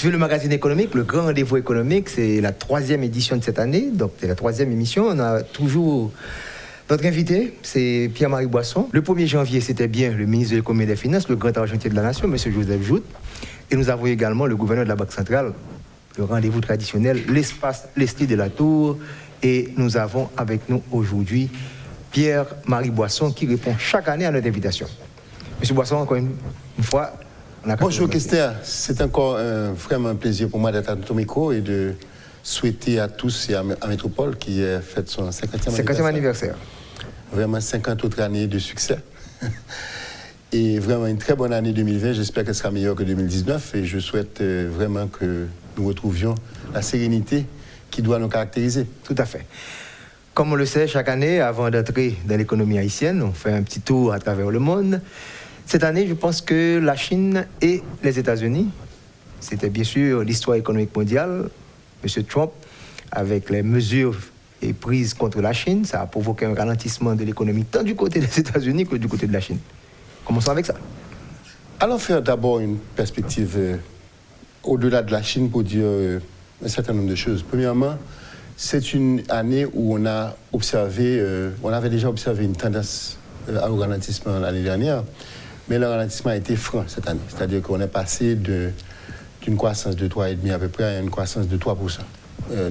suivez le magazine économique, le grand rendez-vous économique, c'est la 3e édition de cette année, donc c'est la 3e émission. On a toujours notre invité, c'est Pierre-Marie Boisson. Le 1er janvier, c'était bien le ministre de l'Économie et des Finances, le grand argentier de la nation, M. Joseph Jout. Et nous avons également le gouverneur de la Banque centrale, le rendez-vous traditionnel, l'espace Leslie de la Tour. Et nous avons avec nous aujourd'hui Pierre-Marie Boisson qui répond chaque année à notre invitation. Monsieur Boisson, encore une fois, bonjour Christophe, c'est encore vraiment un plaisir pour moi d'être à ton micro et de souhaiter à tous et à Métropole qui fête son 50e anniversaire. Vraiment 50 autres années de succès. Et vraiment une très bonne année 2020, j'espère qu'elle sera meilleure que 2019 et je souhaite vraiment que nous retrouvions la sérénité qui doit nous caractériser. Tout à fait. Comme on le sait, chaque année, avant d'entrer dans l'économie haïtienne, on fait un petit tour à travers le monde. Cette année, je pense que la Chine et les États-Unis, c'était bien sûr l'histoire économique mondiale. M. Trump, avec les mesures prises contre la Chine, ça a provoqué un ralentissement de l'économie tant du côté des États-Unis que du côté de la Chine. Commençons avec ça. Allons faire d'abord une perspective au-delà de la Chine pour dire un certain nombre de choses. Premièrement, c'est une année où on a observé, on avait déjà observé une tendance au ralentissement l'année dernière, mais le ralentissement a été franc cette année. C'est-à-dire qu'on est passé d'une croissance de 3,5 à peu près à une croissance de 3%.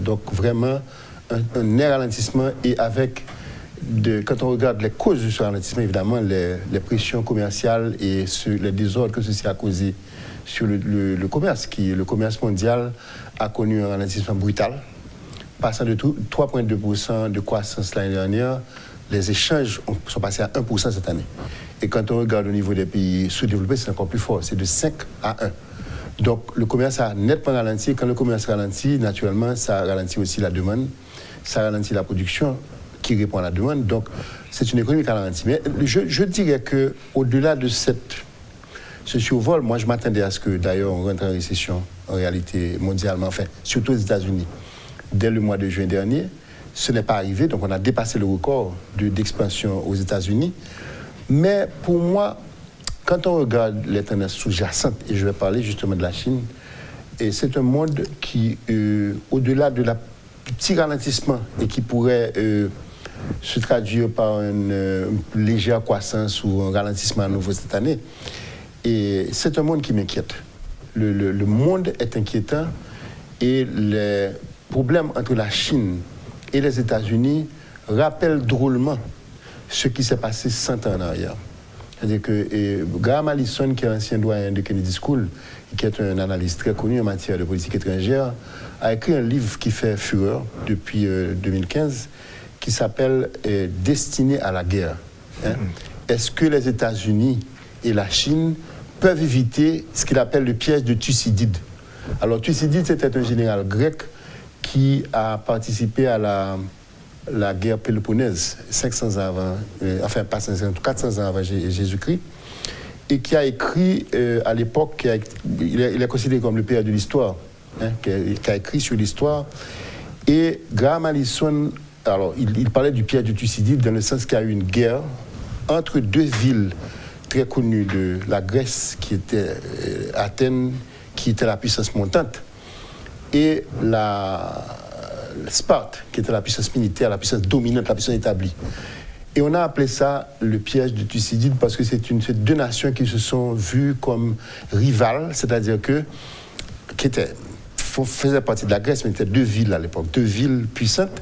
Donc vraiment un ralentissement et avec, quand on regarde les causes de ce ralentissement, évidemment, les pressions commerciales et les désordres que ceci a causé sur le commerce, le commerce mondial a connu un ralentissement brutal, passant de 3,2% de croissance l'année dernière, les échanges sont passés à 1% cette année. Et quand on regarde au niveau des pays sous-développés, c'est encore plus fort, c'est de 5 à 1. Donc le commerce a nettement ralenti. Quand le commerce ralentit, naturellement, ça ralentit aussi la demande, ça ralentit la production qui répond à la demande. Donc c'est une économie qui a ralenti. Mais je dirais qu'au-delà de ce survol, moi je m'attendais à ce que d'ailleurs on rentre en récession en réalité mondialement, enfin surtout aux États-Unis, dès le mois de juin dernier. Ce n'est pas arrivé, donc on a dépassé le record d'expansion aux États-Unis. Mais pour moi, quand on regarde les tendances sous-jacentes, et je vais parler justement de la Chine, et c'est un monde qui, au-delà de du petit ralentissement et qui pourrait se traduire par une légère croissance ou un ralentissement à nouveau cette année, et c'est un monde qui m'inquiète. Le monde est inquiétant et les problèmes entre la Chine et les États-Unis rappellent drôlement ce qui s'est passé 100 ans en arrière. C'est-à-dire que Graham Allison, qui est ancien doyen de Kennedy School, qui est un analyste très connu en matière de politique étrangère, a écrit un livre qui fait fureur depuis 2015, qui s'appelle « Destiné à la guerre ». Est-ce que les États-Unis et la Chine peuvent éviter ce qu'il appelle le piège de Thucydide? Alors Thucydide, c'était un général grec qui a participé à la guerre Péloponnèse, 500 ans avant, enfin pas 500, 400 ans avant Jésus-Christ, et qui a écrit à l'époque, il est considéré comme le père de l'histoire, qui a écrit sur l'histoire. Et Graham Allison, alors il parlait du piège de Thucydide dans le sens qu'il y a eu une guerre entre deux villes très connues de la Grèce, qui était Athènes, qui était la puissance montante, et Sparte, qui était la puissance militaire, la puissance dominante, la puissance établie. Et on a appelé ça le piège de Thucydide parce que c'est deux nations qui se sont vues comme rivales, c'est-à-dire qui faisaient partie de la Grèce, mais étaient deux villes à l'époque, deux villes puissantes.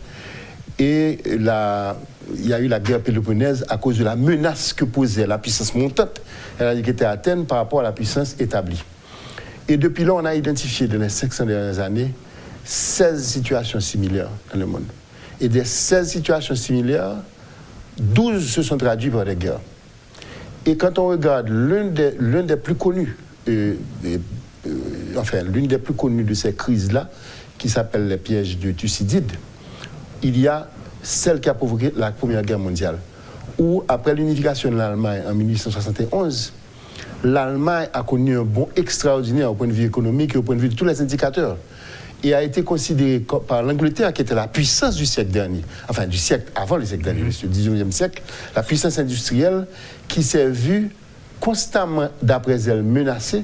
Et il y a eu la guerre péloponnèse à cause de la menace que posait la puissance montante, qui était Athènes, par rapport à la puissance établie. Et depuis là, on a identifié dans les 500 dernières années 16 situations similaires dans le monde. Et des 16 situations similaires, 12 se sont traduites par des guerres. Et quand on regarde l'une des plus connues, l'une des plus connues de ces crises-là, qui s'appelle les pièges de Thucydide, il y a celle qui a provoqué la Première Guerre mondiale, où après l'unification de l'Allemagne en 1871, l'Allemagne a connu un bond extraordinaire au point de vue économique et au point de vue de tous les indicateurs. Et a été considérée par l'Angleterre, qui était la puissance du siècle dernier, enfin du siècle avant le siècle dernier, le 19e siècle, la puissance industrielle qui s'est vue constamment, d'après elle, menacée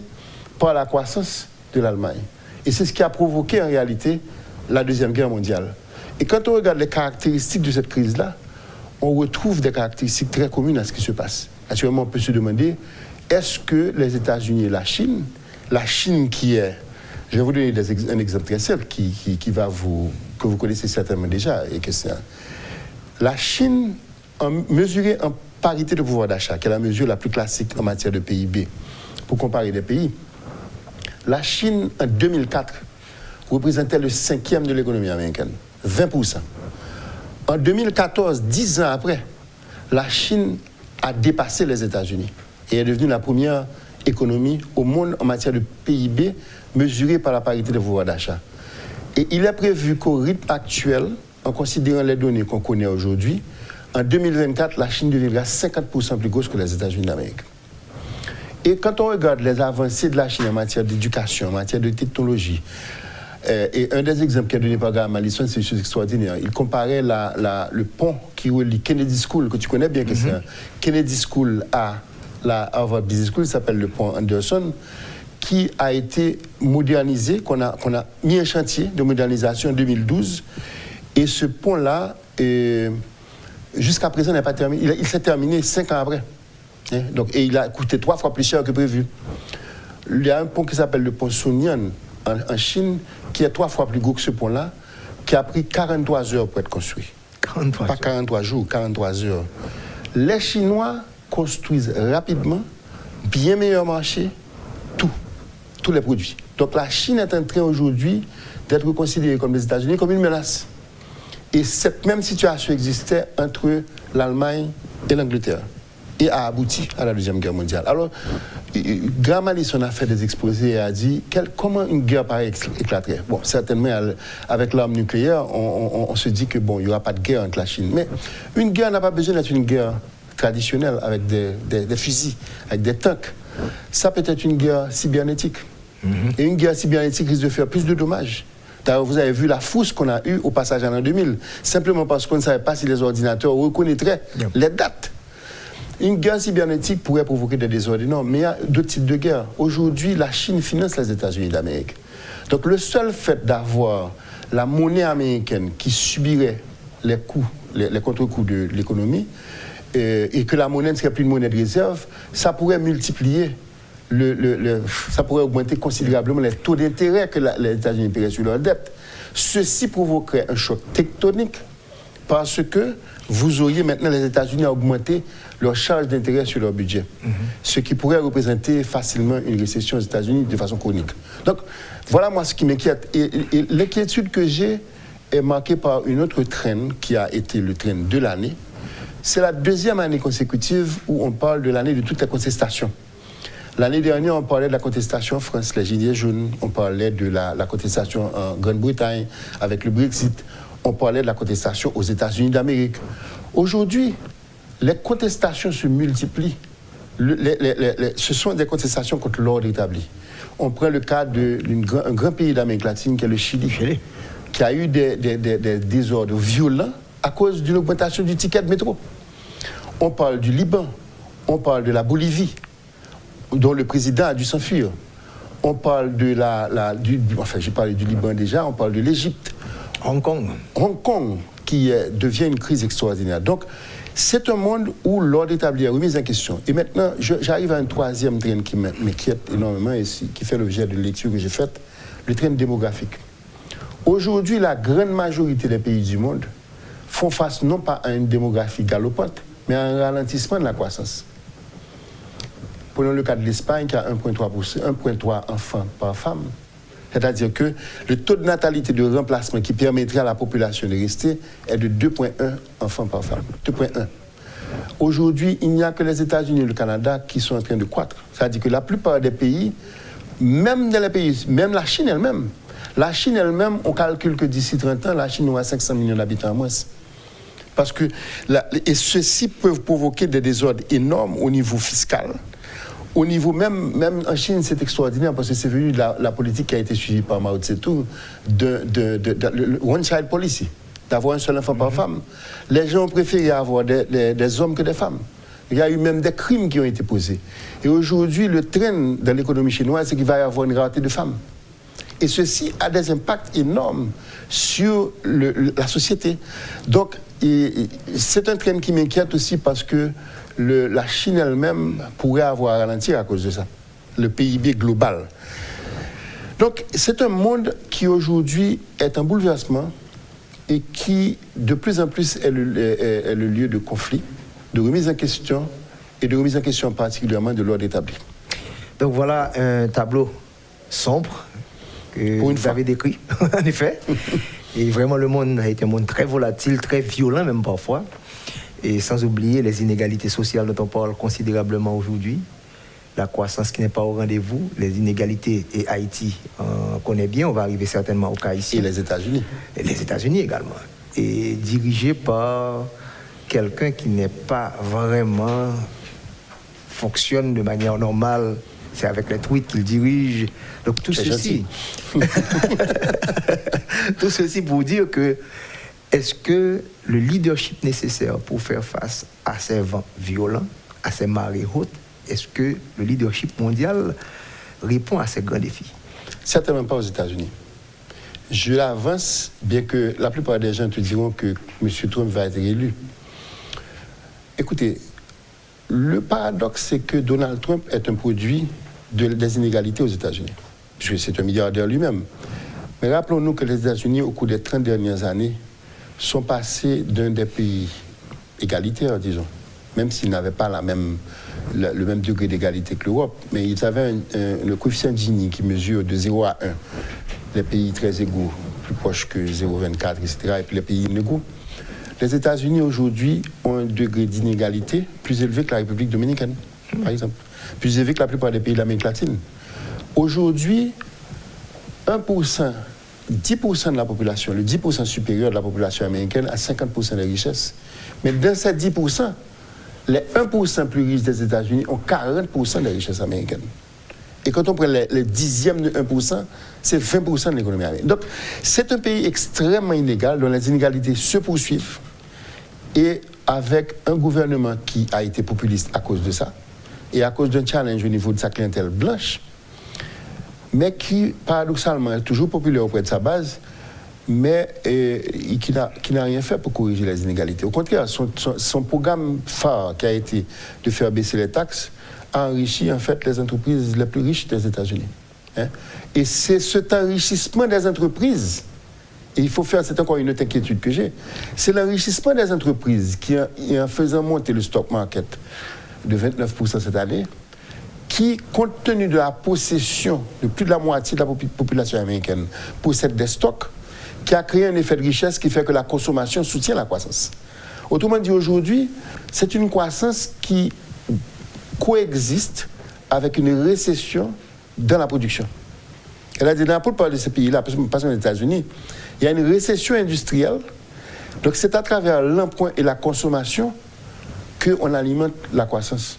par la croissance de l'Allemagne. Et c'est ce qui a provoqué en réalité la Deuxième Guerre mondiale. Et quand on regarde les caractéristiques de cette crise-là, on retrouve des caractéristiques très communes à ce qui se passe. Naturellement, on peut se demander, est-ce que les États-Unis et la Chine qui est, je vais vous donner un exemple très simple que vous connaissez certainement déjà, et que c'est la Chine, mesurée en parité de pouvoir d'achat, qui est la mesure la plus classique en matière de PIB, pour comparer les pays, la Chine, en 2004, représentait le 5e de l'économie américaine, 20%. En 2014, 10 ans après, la Chine a dépassé les États-Unis et est devenue la première économie au monde en matière de PIB mesurée par la parité de pouvoir d'achat. Et il est prévu qu'au rythme actuel, en considérant les données qu'on connaît aujourd'hui, en 2024, la Chine deviendra 50% plus grosse que les États-Unis d'Amérique. Et quand on regarde les avancées de la Chine en matière d'éducation, en matière de technologie, et un des exemples qui est donné par Graham Allison, c'est une chose extraordinaire. Il comparait le pont qui relie Kennedy School, que tu connais bien, que c'est Kennedy School à la Harvard Business School, qui s'appelle le pont Anderson, qui a été modernisé, qu'on a mis un chantier de modernisation en 2012. Et ce pont-là, jusqu'à présent, n'est pas terminé. Il s'est terminé 5 ans après. Donc, et il a coûté 3 fois plus cher que prévu. Il y a un pont qui s'appelle le pont Sunyan en Chine, qui est 3 fois plus gros que ce pont-là, qui a pris 43 heures pour être construit. 43 Pas 43 jours, 43 heures. Les Chinois construisent rapidement, bien meilleur marché, tous les produits. Donc la Chine est en train aujourd'hui d'être considérée comme les États-Unis comme une menace. Et cette même situation existait entre l'Allemagne et l'Angleterre et a abouti à la Deuxième Guerre mondiale. Alors, Graham Allison a fait des exposés et a dit comment une guerre pareille éclaterait. Bon, certainement, avec l'arme nucléaire, on se dit que bon, il n'y aura pas de guerre entre la Chine. Mais une guerre n'a pas besoin d'être une guerre traditionnelle avec des fusils, avec des tanks. Ça peut être une guerre cybernétique. Et une guerre cybernétique risque de faire plus de dommages. D'ailleurs, vous avez vu la frousse qu'on a eue au passage en l'an 2000, simplement parce qu'on ne savait pas si les ordinateurs reconnaîtraient les dates. Une guerre cybernétique pourrait provoquer des désordres énormes, mais il y a deux types de guerres. Aujourd'hui, la Chine finance les États-Unis d'Amérique. Donc le seul fait d'avoir la monnaie américaine qui subirait les coups, les contre-coups de l'économie, et que la monnaie ne serait plus une monnaie de réserve, ça pourrait multiplier, ça pourrait augmenter considérablement les taux d'intérêt que les États-Unis paieraient sur leur dette. Ceci provoquerait un choc tectonique parce que vous auriez maintenant les États-Unis à augmenter leur charge d'intérêt sur leur budget, ce qui pourrait représenter facilement une récession aux États-Unis de façon chronique. Donc, voilà moi ce qui m'inquiète. Et l'inquiétude que j'ai est marquée par une autre traîne qui a été le traîne de l'année. C'est la deuxième année consécutive où on parle de l'année de toutes les contestations. L'année dernière, on parlait de la contestation en France, les Gilets jaunes. On parlait de la contestation en Grande-Bretagne avec le Brexit. On parlait de la contestation aux États-Unis d'Amérique. Aujourd'hui, les contestations se multiplient. Ce sont des contestations contre l'ordre établi. On prend le cas d'un grand pays d'Amérique latine qui est le Chili, qui a eu des désordres violents à cause d'une augmentation du ticket de métro. On parle du Liban, on parle de la Bolivie, dont le président a dû s'enfuir. On parle de j'ai parlé du Liban déjà, on parle de l'Égypte. Hong Kong, qui devient une crise extraordinaire. Donc, c'est un monde où l'ordre établi est remis en question. Et maintenant, j'arrive à un troisième train qui m'inquiète énormément et qui fait l'objet de lecture que j'ai faite, le train démographique. Aujourd'hui, la grande majorité des pays du monde font face non pas à une démographie galopante, mais à un ralentissement de la croissance. Prenons le cas de l'Espagne qui a 1,3 enfants par femme. C'est-à-dire que le taux de natalité de remplacement qui permettrait à la population de rester est de 2,1 enfants par femme. 2,1. Aujourd'hui, il n'y a que les États-Unis et le Canada qui sont en train de croître. C'est-à-dire que la plupart des pays, même dans les pays, même la Chine elle-même, on calcule que d'ici 30 ans, la Chine aura 500 millions d'habitants en moins. Parce que, et ceci peut provoquer des désordres énormes au niveau fiscal. Au niveau même en Chine, c'est extraordinaire parce que c'est venu de la politique qui a été suivie par Mao Tse-tung, le one child policy, d'avoir un seul enfant par femme. Les gens ont préféré avoir des hommes que des femmes. Il y a eu même des crimes qui ont été posés. Et aujourd'hui, le train dans l'économie chinoise, c'est qu'il va y avoir une rareté de femmes. Et ceci a des impacts énormes sur la société. Donc, c'est un trend qui m'inquiète aussi parce que la Chine elle-même pourrait avoir à ralentir à cause de ça, le PIB global. Donc, c'est un monde qui aujourd'hui est en bouleversement et qui, de plus en plus, est le lieu de conflit, de remise en question et de remise en question particulièrement de l'ordre établi. Donc voilà un tableau sombre que vous avez décrit, en effet. Et vraiment, le monde a été un monde très volatile, très violent même parfois. Et sans oublier les inégalités sociales dont on parle considérablement aujourd'hui. La croissance qui n'est pas au rendez-vous, les inégalités, et Haïti, on connaît bien, on va arriver certainement au cas ici. Et les États-Unis. Et les États-Unis également. Et dirigé par quelqu'un qui n'est pas vraiment fonctionne de manière normale. C'est avec les tweets qu'il dirige. Donc tout ceci, tout ceci pour dire que est-ce que le leadership nécessaire pour faire face à ces vents violents, à ces marées hautes, est-ce que le leadership mondial répond à ces grands défis? Certainement pas aux États-Unis. Je l'avance, bien que la plupart des gens te diront que M. Trump va être élu. Écoutez, le paradoxe, c'est que Donald Trump est un produit des inégalités aux États-Unis, puisque c'est un milliardaire lui-même. Mais rappelons-nous que les États-Unis, au cours des 30 dernières années, sont passés d'un des pays égalitaires, disons, même s'ils n'avaient pas le même degré d'égalité que l'Europe, mais ils avaient le coefficient Gini qui mesure de 0 à 1. Les pays très égaux, plus proches que 0,24, etc., et puis les pays inégaux. Les États-Unis, aujourd'hui, ont un degré d'inégalité plus élevé que la République dominicaine, par exemple. Plus élevé que la plupart des pays de l'Amérique latine. Aujourd'hui, 1%, 10% de la population, le 10% supérieur de la population américaine a 50% des richesses. Mais dans ces 10%, les 1% plus riches des États-Unis ont 40% des richesses américaines. Et quand on prend les dixièmes de 1%, c'est 20% de l'économie américaine. Donc, c'est un pays extrêmement inégal, dont les inégalités se poursuivent, et avec un gouvernement qui a été populiste à cause de ça, et à cause d'un challenge au niveau de sa clientèle blanche, mais qui, paradoxalement, est toujours populaire auprès de sa base, mais qui n'a rien fait pour corriger les inégalités. Au contraire, son programme phare, qui a été de faire baisser les taxes, a enrichi, en fait, les entreprises les plus riches des États-Unis. Hein? Et c'est cet enrichissement des entreprises, et il faut faire, c'est encore une autre inquiétude que j'ai, c'est l'enrichissement des entreprises qui, en faisant monter le stock market de 29% cette année, qui, compte tenu de la possession de plus de la moitié de la population américaine, possède des stocks, qui a créé un effet de richesse qui fait que la consommation soutient la croissance. Autrement dit, aujourd'hui, c'est une croissance qui coexiste avec une récession dans la production. Elle a dit, dans la plupart de ces pays-là, pas seulement aux États-Unis, il y a une récession industrielle. Donc, c'est à travers l'emprunt et la consommation qu'on alimente la croissance.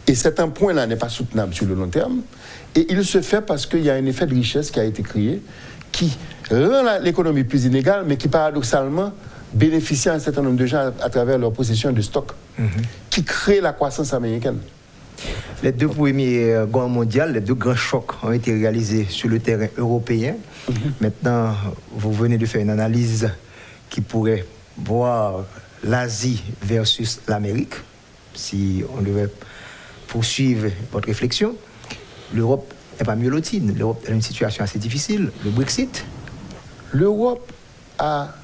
Et cet emprunt-là n'est pas soutenable sur le long terme. Et il se fait parce qu'il y a un effet de richesse qui a été créé, qui rend l'économie plus inégale, mais qui paradoxalement bénéficie à un certain nombre de gens à travers leur possession de stock, qui crée la croissance américaine. Les deux premières guerres mondiales, les deux grands chocs ont été réalisés sur le terrain européen. Maintenant, vous venez de faire une analyse qui pourrait voir l'Asie versus l'Amérique, si on devait poursuivre votre réflexion. L'Europe n'est pas mieux lotie. L'Europe est dans une situation assez difficile. Le Brexit. L'Europe a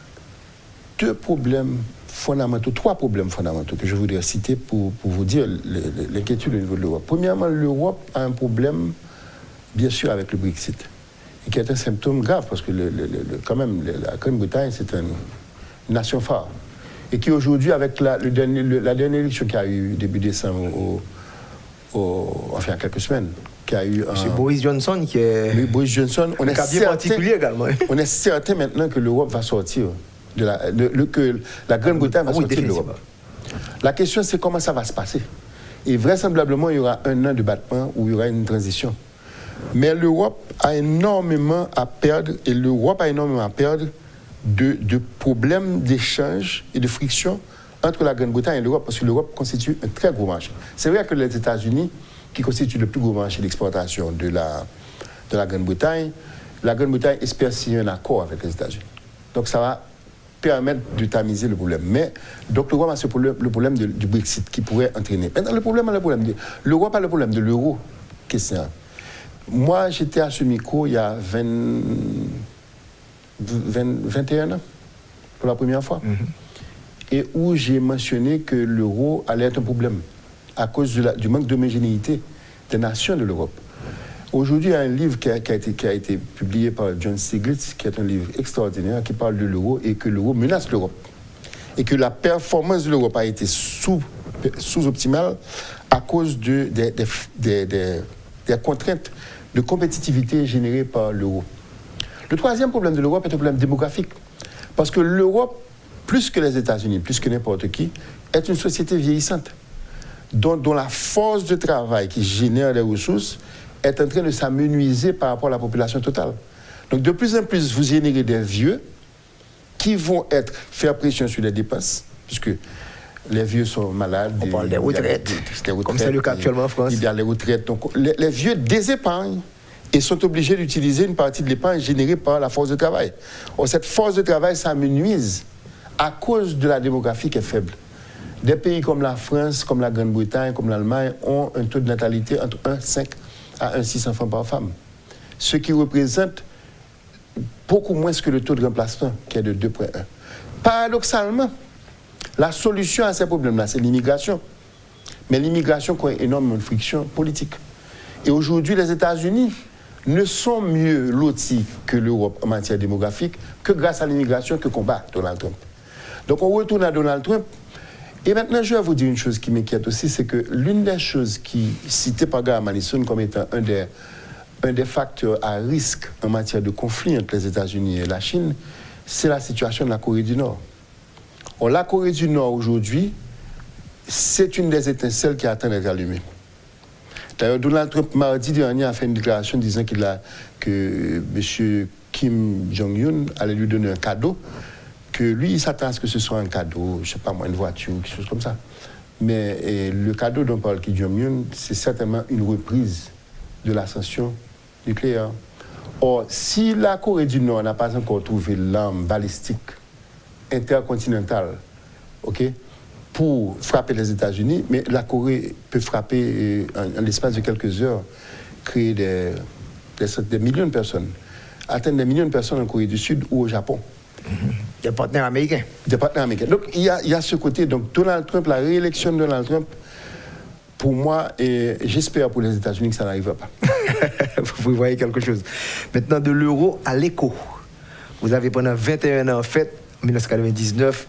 trois problèmes fondamentaux que je voudrais citer pour vous dire l'inquiétude au niveau de l'Europe. Premièrement, l'Europe a un problème, bien sûr, avec le Brexit, et qui est un symptôme grave, parce que quand même, la Grande-Bretagne, c'est une nation phare, et qui aujourd'hui, avec la dernière élection qu'il y a eu début décembre, enfin, il y a quelques semaines, qui a eu M. Boris Johnson, qui est Boris Johnson, on est particulier également. On est certain maintenant que l'Europe va sortir, que la Grande-Bretagne va sortir de l'Europe. La question, c'est comment ça va se passer. Et vraisemblablement, il y aura un an de battement où il y aura une transition. Mais l'Europe a énormément à perdre, et l'Europe a énormément à perdre de problèmes d'échange et de friction entre la Grande-Bretagne et l'Europe, parce que l'Europe constitue un très gros marché. C'est vrai que les États-Unis, qui constituent le plus gros marché d'exportation de la Grande-Bretagne, la Grande-Bretagne espère signer un accord avec les États-Unis. Donc ça va permettre de tamiser le problème. Mais donc l'Europe a le problème du Brexit qui pourrait entraîner. Maintenant, l'Europe a le problème de l'euro. Question. Moi, j'étais à ce micro il y a 21 ans, pour la première fois, et où j'ai mentionné que l'euro allait être un problème à cause du manque d'homogénéité des nations de l'Europe. Aujourd'hui, il y a un livre qui a été publié par John Stiglitz, qui est un livre extraordinaire, qui parle de l'euro et que l'euro menace l'Europe. Et que la performance de l'Europe a été sous-optimale à cause des contraintes de compétitivité générées par l'euro. Le troisième problème de l'Europe est un problème démographique. Parce que l'Europe, plus que les États-Unis, plus que n'importe qui, est une société vieillissante, dont la force de travail qui génère les ressources est en train de s'amenuiser par rapport à la population totale. Donc de plus en plus, vous générez des vieux qui vont faire pression sur les dépenses, puisque les vieux sont malades. On parle des retraites, comme c'est le cas actuellement en France. Il y a les retraites. Donc les vieux désépargnent et sont obligés d'utiliser une partie de l'épargne générée par la force de travail. Or, cette force de travail s'amenuise à cause de la démographie qui est faible. Des pays comme la France, comme la Grande-Bretagne, comme l'Allemagne ont un taux de natalité entre 1,5 à 1,6 enfants par femme, ce qui représente beaucoup moins que le taux de remplacement, qui est de 2,1. Paradoxalement, la solution à ces problèmes-là, c'est l'immigration. Mais l'immigration qui a énormément de friction politique. Et aujourd'hui, les États-Unis ne sont mieux lotis que l'Europe en matière démographique que grâce à l'immigration que combat Donald Trump. Donc on retourne à Donald Trump. Et maintenant, je vais vous dire une chose qui m'inquiète aussi, c'est que l'une des choses qui citée par Graham Allison comme étant un des facteurs à risque en matière de conflit entre les États-Unis et la Chine, c'est la situation de la Corée du Nord. Or, la Corée du Nord, aujourd'hui, c'est une des étincelles qui attend d'être allumée. D'ailleurs, Donald Trump, mardi dernier, a fait une déclaration disant que M. Kim Jong-un allait lui donner un cadeau, que lui, il s'attend à ce que ce soit un cadeau, je ne sais pas moi, une voiture ou quelque chose comme ça. Mais le cadeau dont parle Kim Jong-un, c'est certainement une reprise de l'ascension nucléaire. Or, si la Corée du Nord n'a pas encore trouvé l'arme balistique intercontinentale, pour frapper les États-Unis, mais la Corée peut frapper en l'espace de quelques heures, créer des millions de personnes, atteindre des millions de personnes en Corée du Sud ou au Japon. Des partenaires américains. Donc il y a ce côté. Donc Donald Trump, la réélection de Donald Trump, pour moi, et j'espère pour les États-Unis que ça n'arrivera pas. Vous voyez quelque chose. Maintenant, de l'euro à l'éco. Vous avez pendant 21 ans fait, en 1999,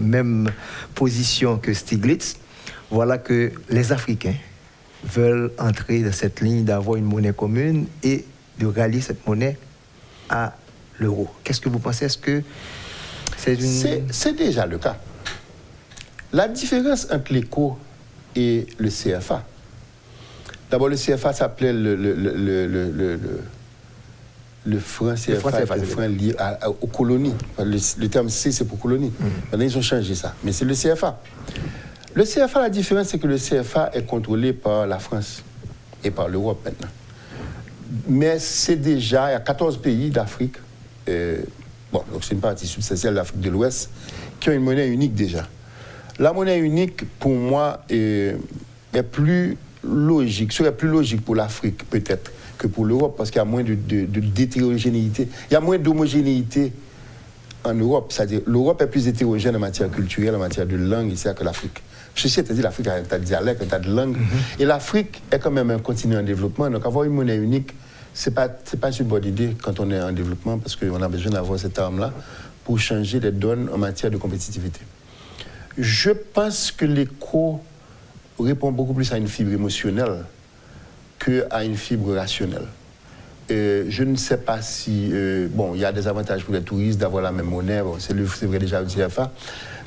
même position que Stiglitz. Voilà que les Africains veulent entrer dans cette ligne d'avoir une monnaie commune et de rallier cette monnaie à l'euro. Qu'est-ce que vous pensez? Est-ce que c'est une... C'est déjà le cas. La différence entre l'éco et le CFA. D'abord, le CFA s'appelait le franc CFA, le franc lié aux colonies. Le terme C, c'est pour colonies. Maintenant, ils ont changé ça. Mais c'est le CFA. Le CFA, la différence, c'est que le CFA est contrôlé par la France et par l'Europe maintenant. Mais c'est déjà, il y a 14 pays d'Afrique, donc c'est une partie substantielle de l'Afrique de l'Ouest, qui ont une monnaie unique déjà. La monnaie unique, pour moi, est plus logique, serait plus logique pour l'Afrique peut-être que pour l'Europe, parce qu'il y a moins d'hétérogénéité. Il y a moins d'homogénéité en Europe. C'est-à-dire l'Europe est plus hétérogène en matière culturelle, en matière de langue, ici, que l'Afrique. Ceci étant dit, l'Afrique a un tas de dialectes, un tas de langues. Et l'Afrique est quand même un continent en développement. Donc avoir une monnaie unique, c'est pas une bonne idée quand on est en développement, parce qu'on a besoin d'avoir cette arme-là pour changer les donnes en matière de compétitivité. Je pense que l'éco répond beaucoup plus à une fibre émotionnelle qu'à une fibre rationnelle. Je ne sais pas si... il y a des avantages pour les touristes d'avoir la même monnaie, c'est vrai déjà le CFA,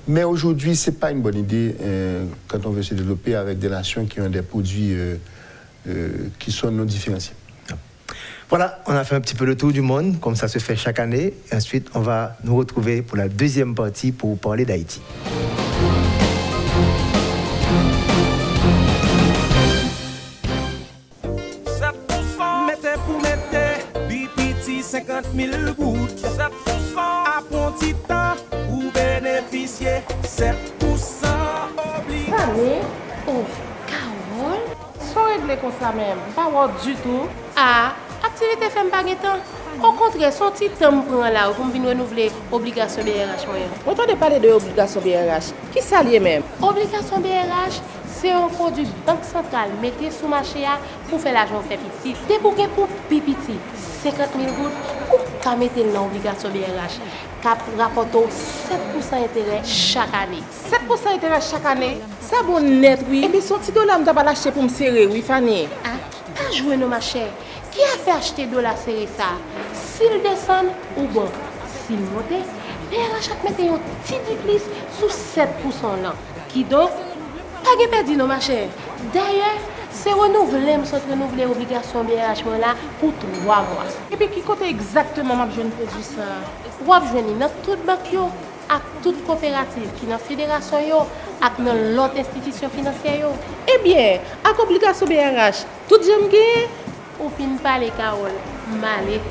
mais aujourd'hui, ce n'est pas une bonne idée quand on veut se développer avec des nations qui ont des produits qui sont non différenciés. Voilà, on a fait un petit peu le tour du monde, comme ça se fait chaque année. Et ensuite, on va nous retrouver pour la deuxième partie pour parler d'Haïti. 50 000 gouttes. 7%. À bon petit temps, vous bénéficiez 7% obligé. Allez, oh, Carole, sans régler comme ça même, pas voir du tout. Ah, activité fait pas temps. Au contraire, son petit temps prend là pour venir renouveler obligation BRH moyen. On entend parler de obligation BRH. Qui ça lié même? Obligation BRH, c'est un produit banque centrale mettez sous marché pour faire l'argent fait petit. Débouquer pour pipiti 50 000 gouttes ou qu'à mettre dans obligation BRH. Cap rapporte 7% intérêt chaque année. 7% intérêt chaque année? Ça bon net oui. Et bien son petit dollar m'ta pas lâcher pour me serrer oui Fanny. Ah, pas jouer nos ma chère. Qui a fait acheter dollar serré ça? S'il descend ou bon, s'il monte, BRH a mettre un petit plus sous 7% là. Qui donc pas de perdu non ma chère. D'ailleurs, c'est renouvelé, l'obligation BRH là pour 3 mois. Et puis qui côté exactement m'a besoin de produit ça? Ou a besoin dans toute banque yo, à toute coopérative qui dans fédération yo, ak dans l'autre institution financière yo. Eh bien, avec obligation BRH, tout j'aime gagner. Ou fin parler Carole, malé.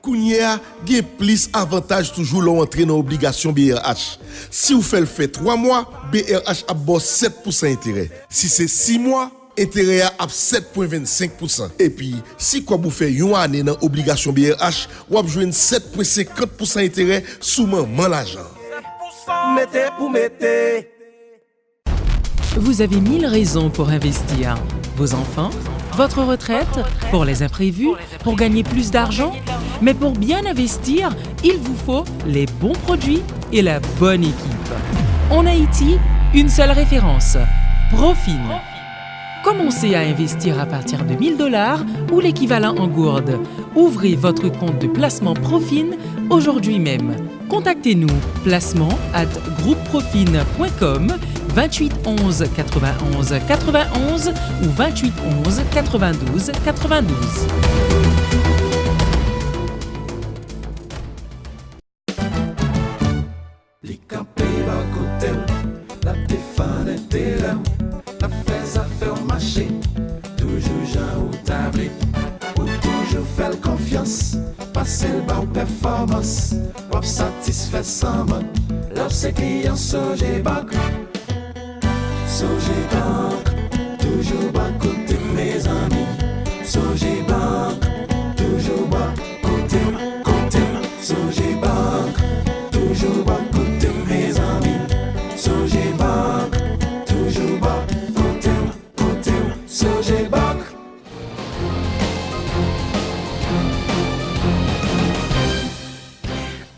Kounia, gen plus avantage toujours l'entrée dans obligation BRH. Si vous faites le fait 3 mois, BRH a 7% intérêt. Si c'est 6 mois, intérêt à 7,25%. Et puis, si quoi vous faites une année dans obligation BRH, vous avez 7,50% intérêt sous maman l'argent. Mettez pour mettez. Vous avez 1000 raisons pour investir. Vos enfants, votre retraite, pour les imprévus, pour gagner plus d'argent. Mais pour bien investir, il vous faut les bons produits et la bonne équipe. En Haïti, une seule référence, Profin. Commencez à investir à partir de 1 000 $ ou l'équivalent en gourde. Ouvrez votre compte de placement Profin aujourd'hui même. Contactez-nous placement@groupeprofin.com 28 11 91 91 ou 28 11 92 92. Les campés à côté, la défense était là, la fais à faire marcher, toujours Jean ou tablé, ou toujours faire confiance, passer le bas performance, ou satisfait sans man, lorsque client soge bac. Soje Bank, toujours bas côté mes amis. Soje Bank, toujours bas côté. Soje Bank, toujours bas côté mes amis. Soje Bank, toujours bas côté. Soje Bank.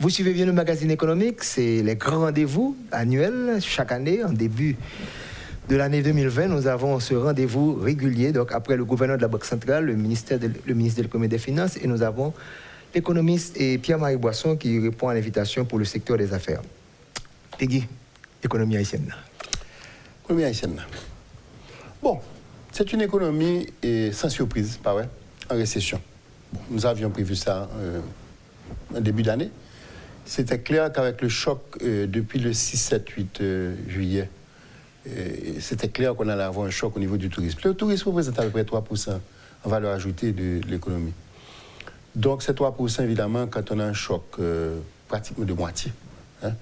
Vous suivez bien le magazine économique, c'est les grands rendez-vous annuels chaque année en début de l'année 2020, nous avons ce rendez-vous régulier, donc après le gouverneur de la Banque centrale, le ministre de l'économie et des finances, et nous avons l'économiste et Pierre-Marie Boisson qui répond à l'invitation pour le secteur des affaires. Peggy, économie haïtienne. Économie haïtienne. Bon, c'est une économie sans surprise, pas vrai, en récession. Bon, nous avions prévu ça en début d'année. C'était clair qu'avec le choc depuis le 6, 7, 8 juillet, c'était clair qu'on allait avoir un choc au niveau du tourisme. Le tourisme représente à peu près 3% en valeur ajoutée de l'économie. Donc, ces 3%, évidemment, quand on a un choc pratiquement de moitié. Hein,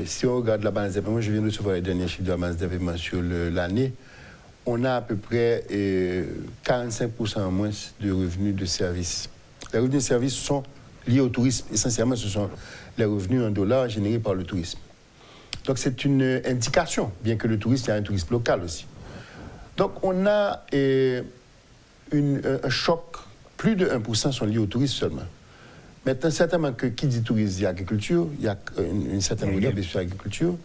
si on regarde la balance des paiements, je viens de recevoir les derniers chiffres de la balance des paiements sur l'année, on a à peu près 45% en moins de revenus de services. Les revenus de services sont liés au tourisme. Essentiellement, ce sont les revenus en dollars générés par le tourisme. Donc, c'est une indication, bien que le tourisme, il y a un tourisme local aussi. Donc, on a un choc, plus de 1% sont liés au tourisme seulement. Maintenant, certainement que qui dit tourisme dit agriculture, il y a une certaine retombée sur l'agriculture,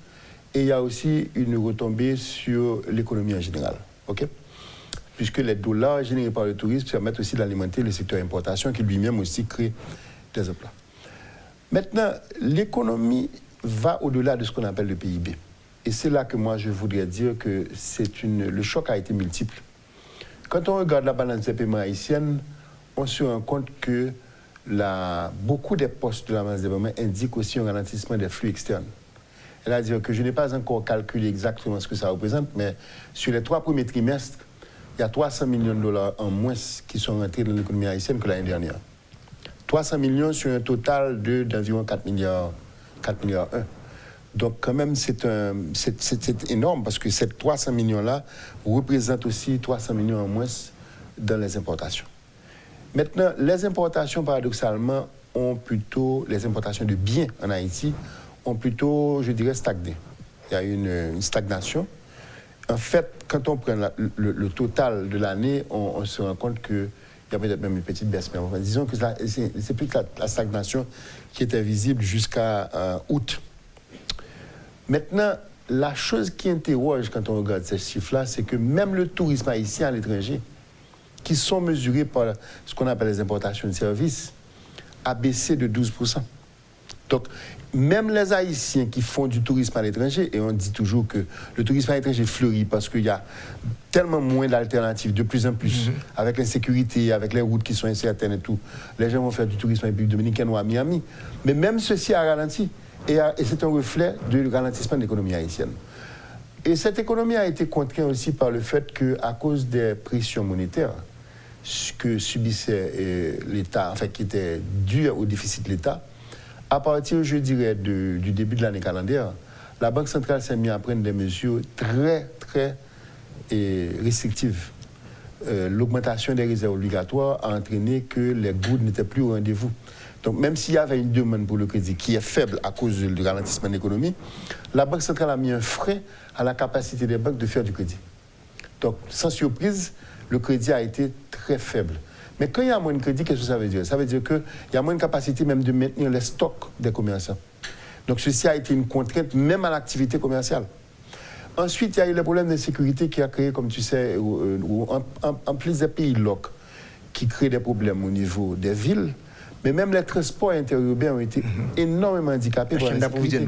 et il y a aussi une retombée sur l'économie en général. OK? Puisque les dollars générés par le tourisme permettent aussi d'alimenter le secteur importation, qui lui-même aussi crée des emplois. Maintenant, l'économie va au-delà de ce qu'on appelle le PIB. Et c'est là que moi, je voudrais dire que le choc a été multiple. Quand on regarde la balance des paiements haïtienne, on se rend compte que beaucoup des postes de la balance des paiements indiquent aussi un ralentissement des flux externes. C'est-à-dire que je n'ai pas encore calculé exactement ce que ça représente, mais sur les 3 premiers trimestres, il y a 300 millions de dollars en moins qui sont rentrés dans l'économie haïtienne que l'année dernière. 300 millions sur un total d'environ 4 milliards 1. Donc quand même, c'est énorme parce que ces 300 millions-là représentent aussi 300 millions en moins dans les importations. Maintenant, les importations, paradoxalement, les importations de biens en Haïti ont plutôt, je dirais, stagné. Il y a une stagnation. En fait, quand on prend le total de l'année, on se rend compte qu'il y a peut-être même une petite baisse. Mais enfin, disons que c'est plus la stagnation qui était visible jusqu'à août. Maintenant, la chose qui interroge quand on regarde ces chiffres-là, c'est que même le tourisme haïtien à l'étranger, qui sont mesurés par ce qu'on appelle les importations de services, a baissé de 12%. Donc, même les Haïtiens qui font du tourisme à l'étranger, et on dit toujours que le tourisme à l'étranger fleurit parce qu'il y a tellement moins d'alternatives, de plus en plus, avec l'insécurité, avec les routes qui sont incertaines et tout, les gens vont faire du tourisme en République dominicaine ou à Miami. Mais même ceci a ralenti. Et c'est un reflet du ralentissement de l'économie haïtienne. Et cette économie a été contrainte aussi par le fait qu'à cause des pressions monétaires que subissait l'État, enfin qui étaient dues au déficit de l'État, à partir, je dirais, du début de l'année calendaire, la Banque centrale s'est mise à prendre des mesures très, très restrictives. L'augmentation des réserves obligatoires a entraîné que les gouttes n'étaient plus au rendez-vous. Donc, même s'il y avait une demande pour le crédit qui est faible à cause du ralentissement de l'économie, la Banque centrale a mis un frein à la capacité des banques de faire du crédit. Donc, sans surprise, le crédit a été très faible. Mais quand il y a moins de crédit, qu'est-ce que ça veut dire? Ça veut dire qu'il y a moins de capacité même de maintenir les stocks des commerçants. Donc, ceci a été une contrainte même à l'activité commerciale. Ensuite, il y a eu le problème de sécurité qui a créé, comme tu sais, en plus des pays locs, qui créent des problèmes au niveau des villes. Mais même les transports interurbains ont été énormément handicapés par l'insécurité.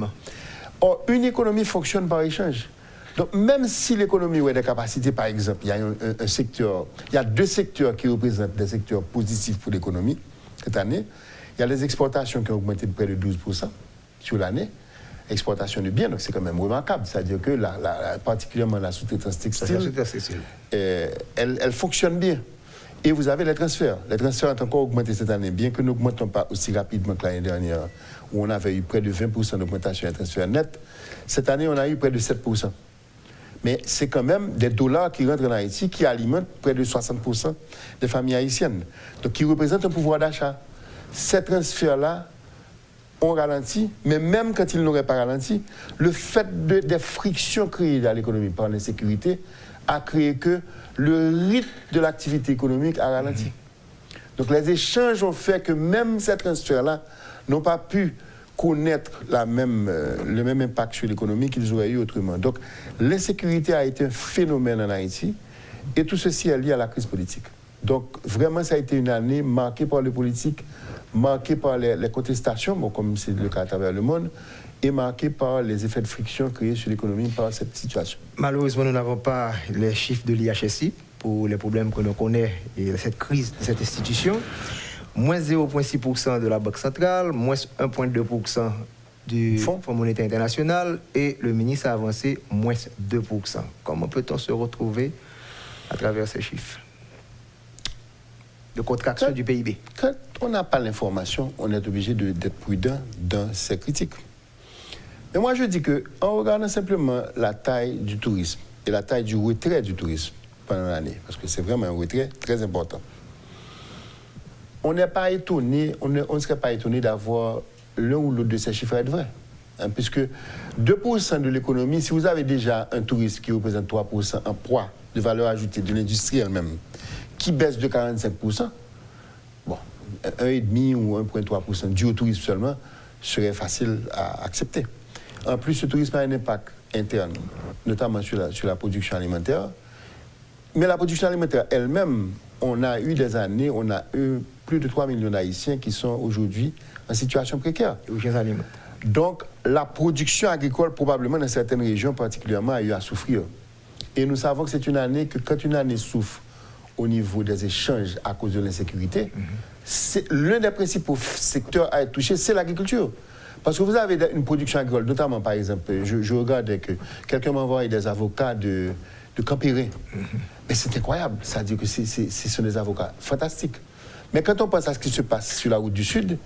Or, une économie fonctionne par échange. Donc, même si l'économie a des capacités, par exemple, il y a un secteur, il y a 2 secteurs qui représentent des secteurs positifs pour l'économie cette année. Il y a les exportations qui ont augmenté de près de 12% sur l'année. Exportation de biens, donc c'est quand même remarquable. C'est-à-dire que particulièrement la sous-traitance textile, elle fonctionne bien. Et vous avez les transferts. Les transferts ont encore augmenté cette année, bien que nous n'augmentons pas aussi rapidement que l'année dernière, où on avait eu près de 20% d'augmentation des transferts nets. Cette année, on a eu près de 7%. Mais c'est quand même des dollars qui rentrent en Haïti, qui alimentent près de 60% des familles haïtiennes. Donc, qui représentent un pouvoir d'achat. Ces transferts-là ont ralenti, mais même quand ils n'auraient pas ralenti, le fait des frictions créées dans l'économie par l'insécurité a créé que le rythme de l'activité économique a ralenti. Donc, les échanges ont fait que même ces transferts-là n'ont pas pu connaître le même impact sur l'économie qu'ils auraient eu autrement. Donc, l'insécurité a été un phénomène en Haïti et tout ceci est lié à la crise politique. Donc, vraiment, ça a été une année marquée par le politique, marquée par les contestations, bon, comme c'est le cas à travers le monde, et marquée par les effets de friction créés sur l'économie par cette situation. Malheureusement, nous n'avons pas les chiffres de l'IHSI pour les problèmes que l'on connaît et cette crise de cette institution. Moins 0,6% de la Banque centrale, moins 1,2% du Fonds monétaire international et le ministre a avancé moins 2%. Comment peut-on se retrouver à travers ces chiffres de contraction du PIB? Quand on n'a pas l'information, on est obligé d'être prudent dans ces critiques. Mais moi, je dis qu'en regardant simplement la taille du tourisme et la taille du retrait du tourisme pendant l'année, parce que c'est vraiment un retrait très important, on n'est pas étonné, on ne serait pas étonné d'avoir l'un ou l'autre de ces chiffres être vrai. Hein, puisque 2% de l'économie, si vous avez déjà un touriste qui représente 3% en poids de valeur ajoutée de l'industrie elle-même, qui baisse de 45%, bon, 1,5 ou 1,3% dû au tourisme seulement, serait facile à accepter. En plus, ce tourisme a un impact interne, notamment sur la production alimentaire. Mais la production alimentaire elle-même, on a eu des années, on a eu plus de 3 millions d'Haïtiens qui sont aujourd'hui en situation précaire. Donc, la production agricole, probablement dans certaines régions particulièrement, a eu à souffrir. Et nous savons que c'est une année que quand une année souffre au niveau des échanges à cause de l'insécurité, c'est l'un des principaux secteurs à être touché, c'est l'agriculture. Parce que vous avez une production agricole, notamment par exemple, je regardais que quelqu'un m'a envoyé des avocats de Campéré. Mais c'est incroyable, c'est-à-dire que ce sont des avocats fantastiques. Mais quand on pense à ce qui se passe sur la route du Sud,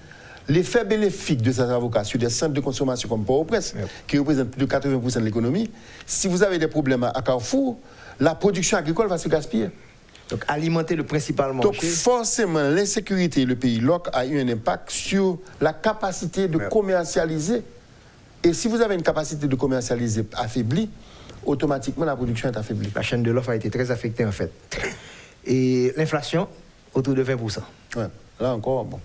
l'effet bénéfique de ces avocats sur des centres de consommation comme Port-au-Prince, qui représentent plus de 80% de l'économie, si vous avez des problèmes à Carrefour, la production agricole va se gaspiller. Donc alimenter le principal marché. Donc forcément, l'insécurité et le pays LOC a eu un impact sur la capacité de commercialiser. Et si vous avez une capacité de commercialiser affaiblie, automatiquement la production est affaiblie. La chaîne de l'offre a été très affectée en fait. Et l'inflation, autour de 20%. Ouais, là encore, bon.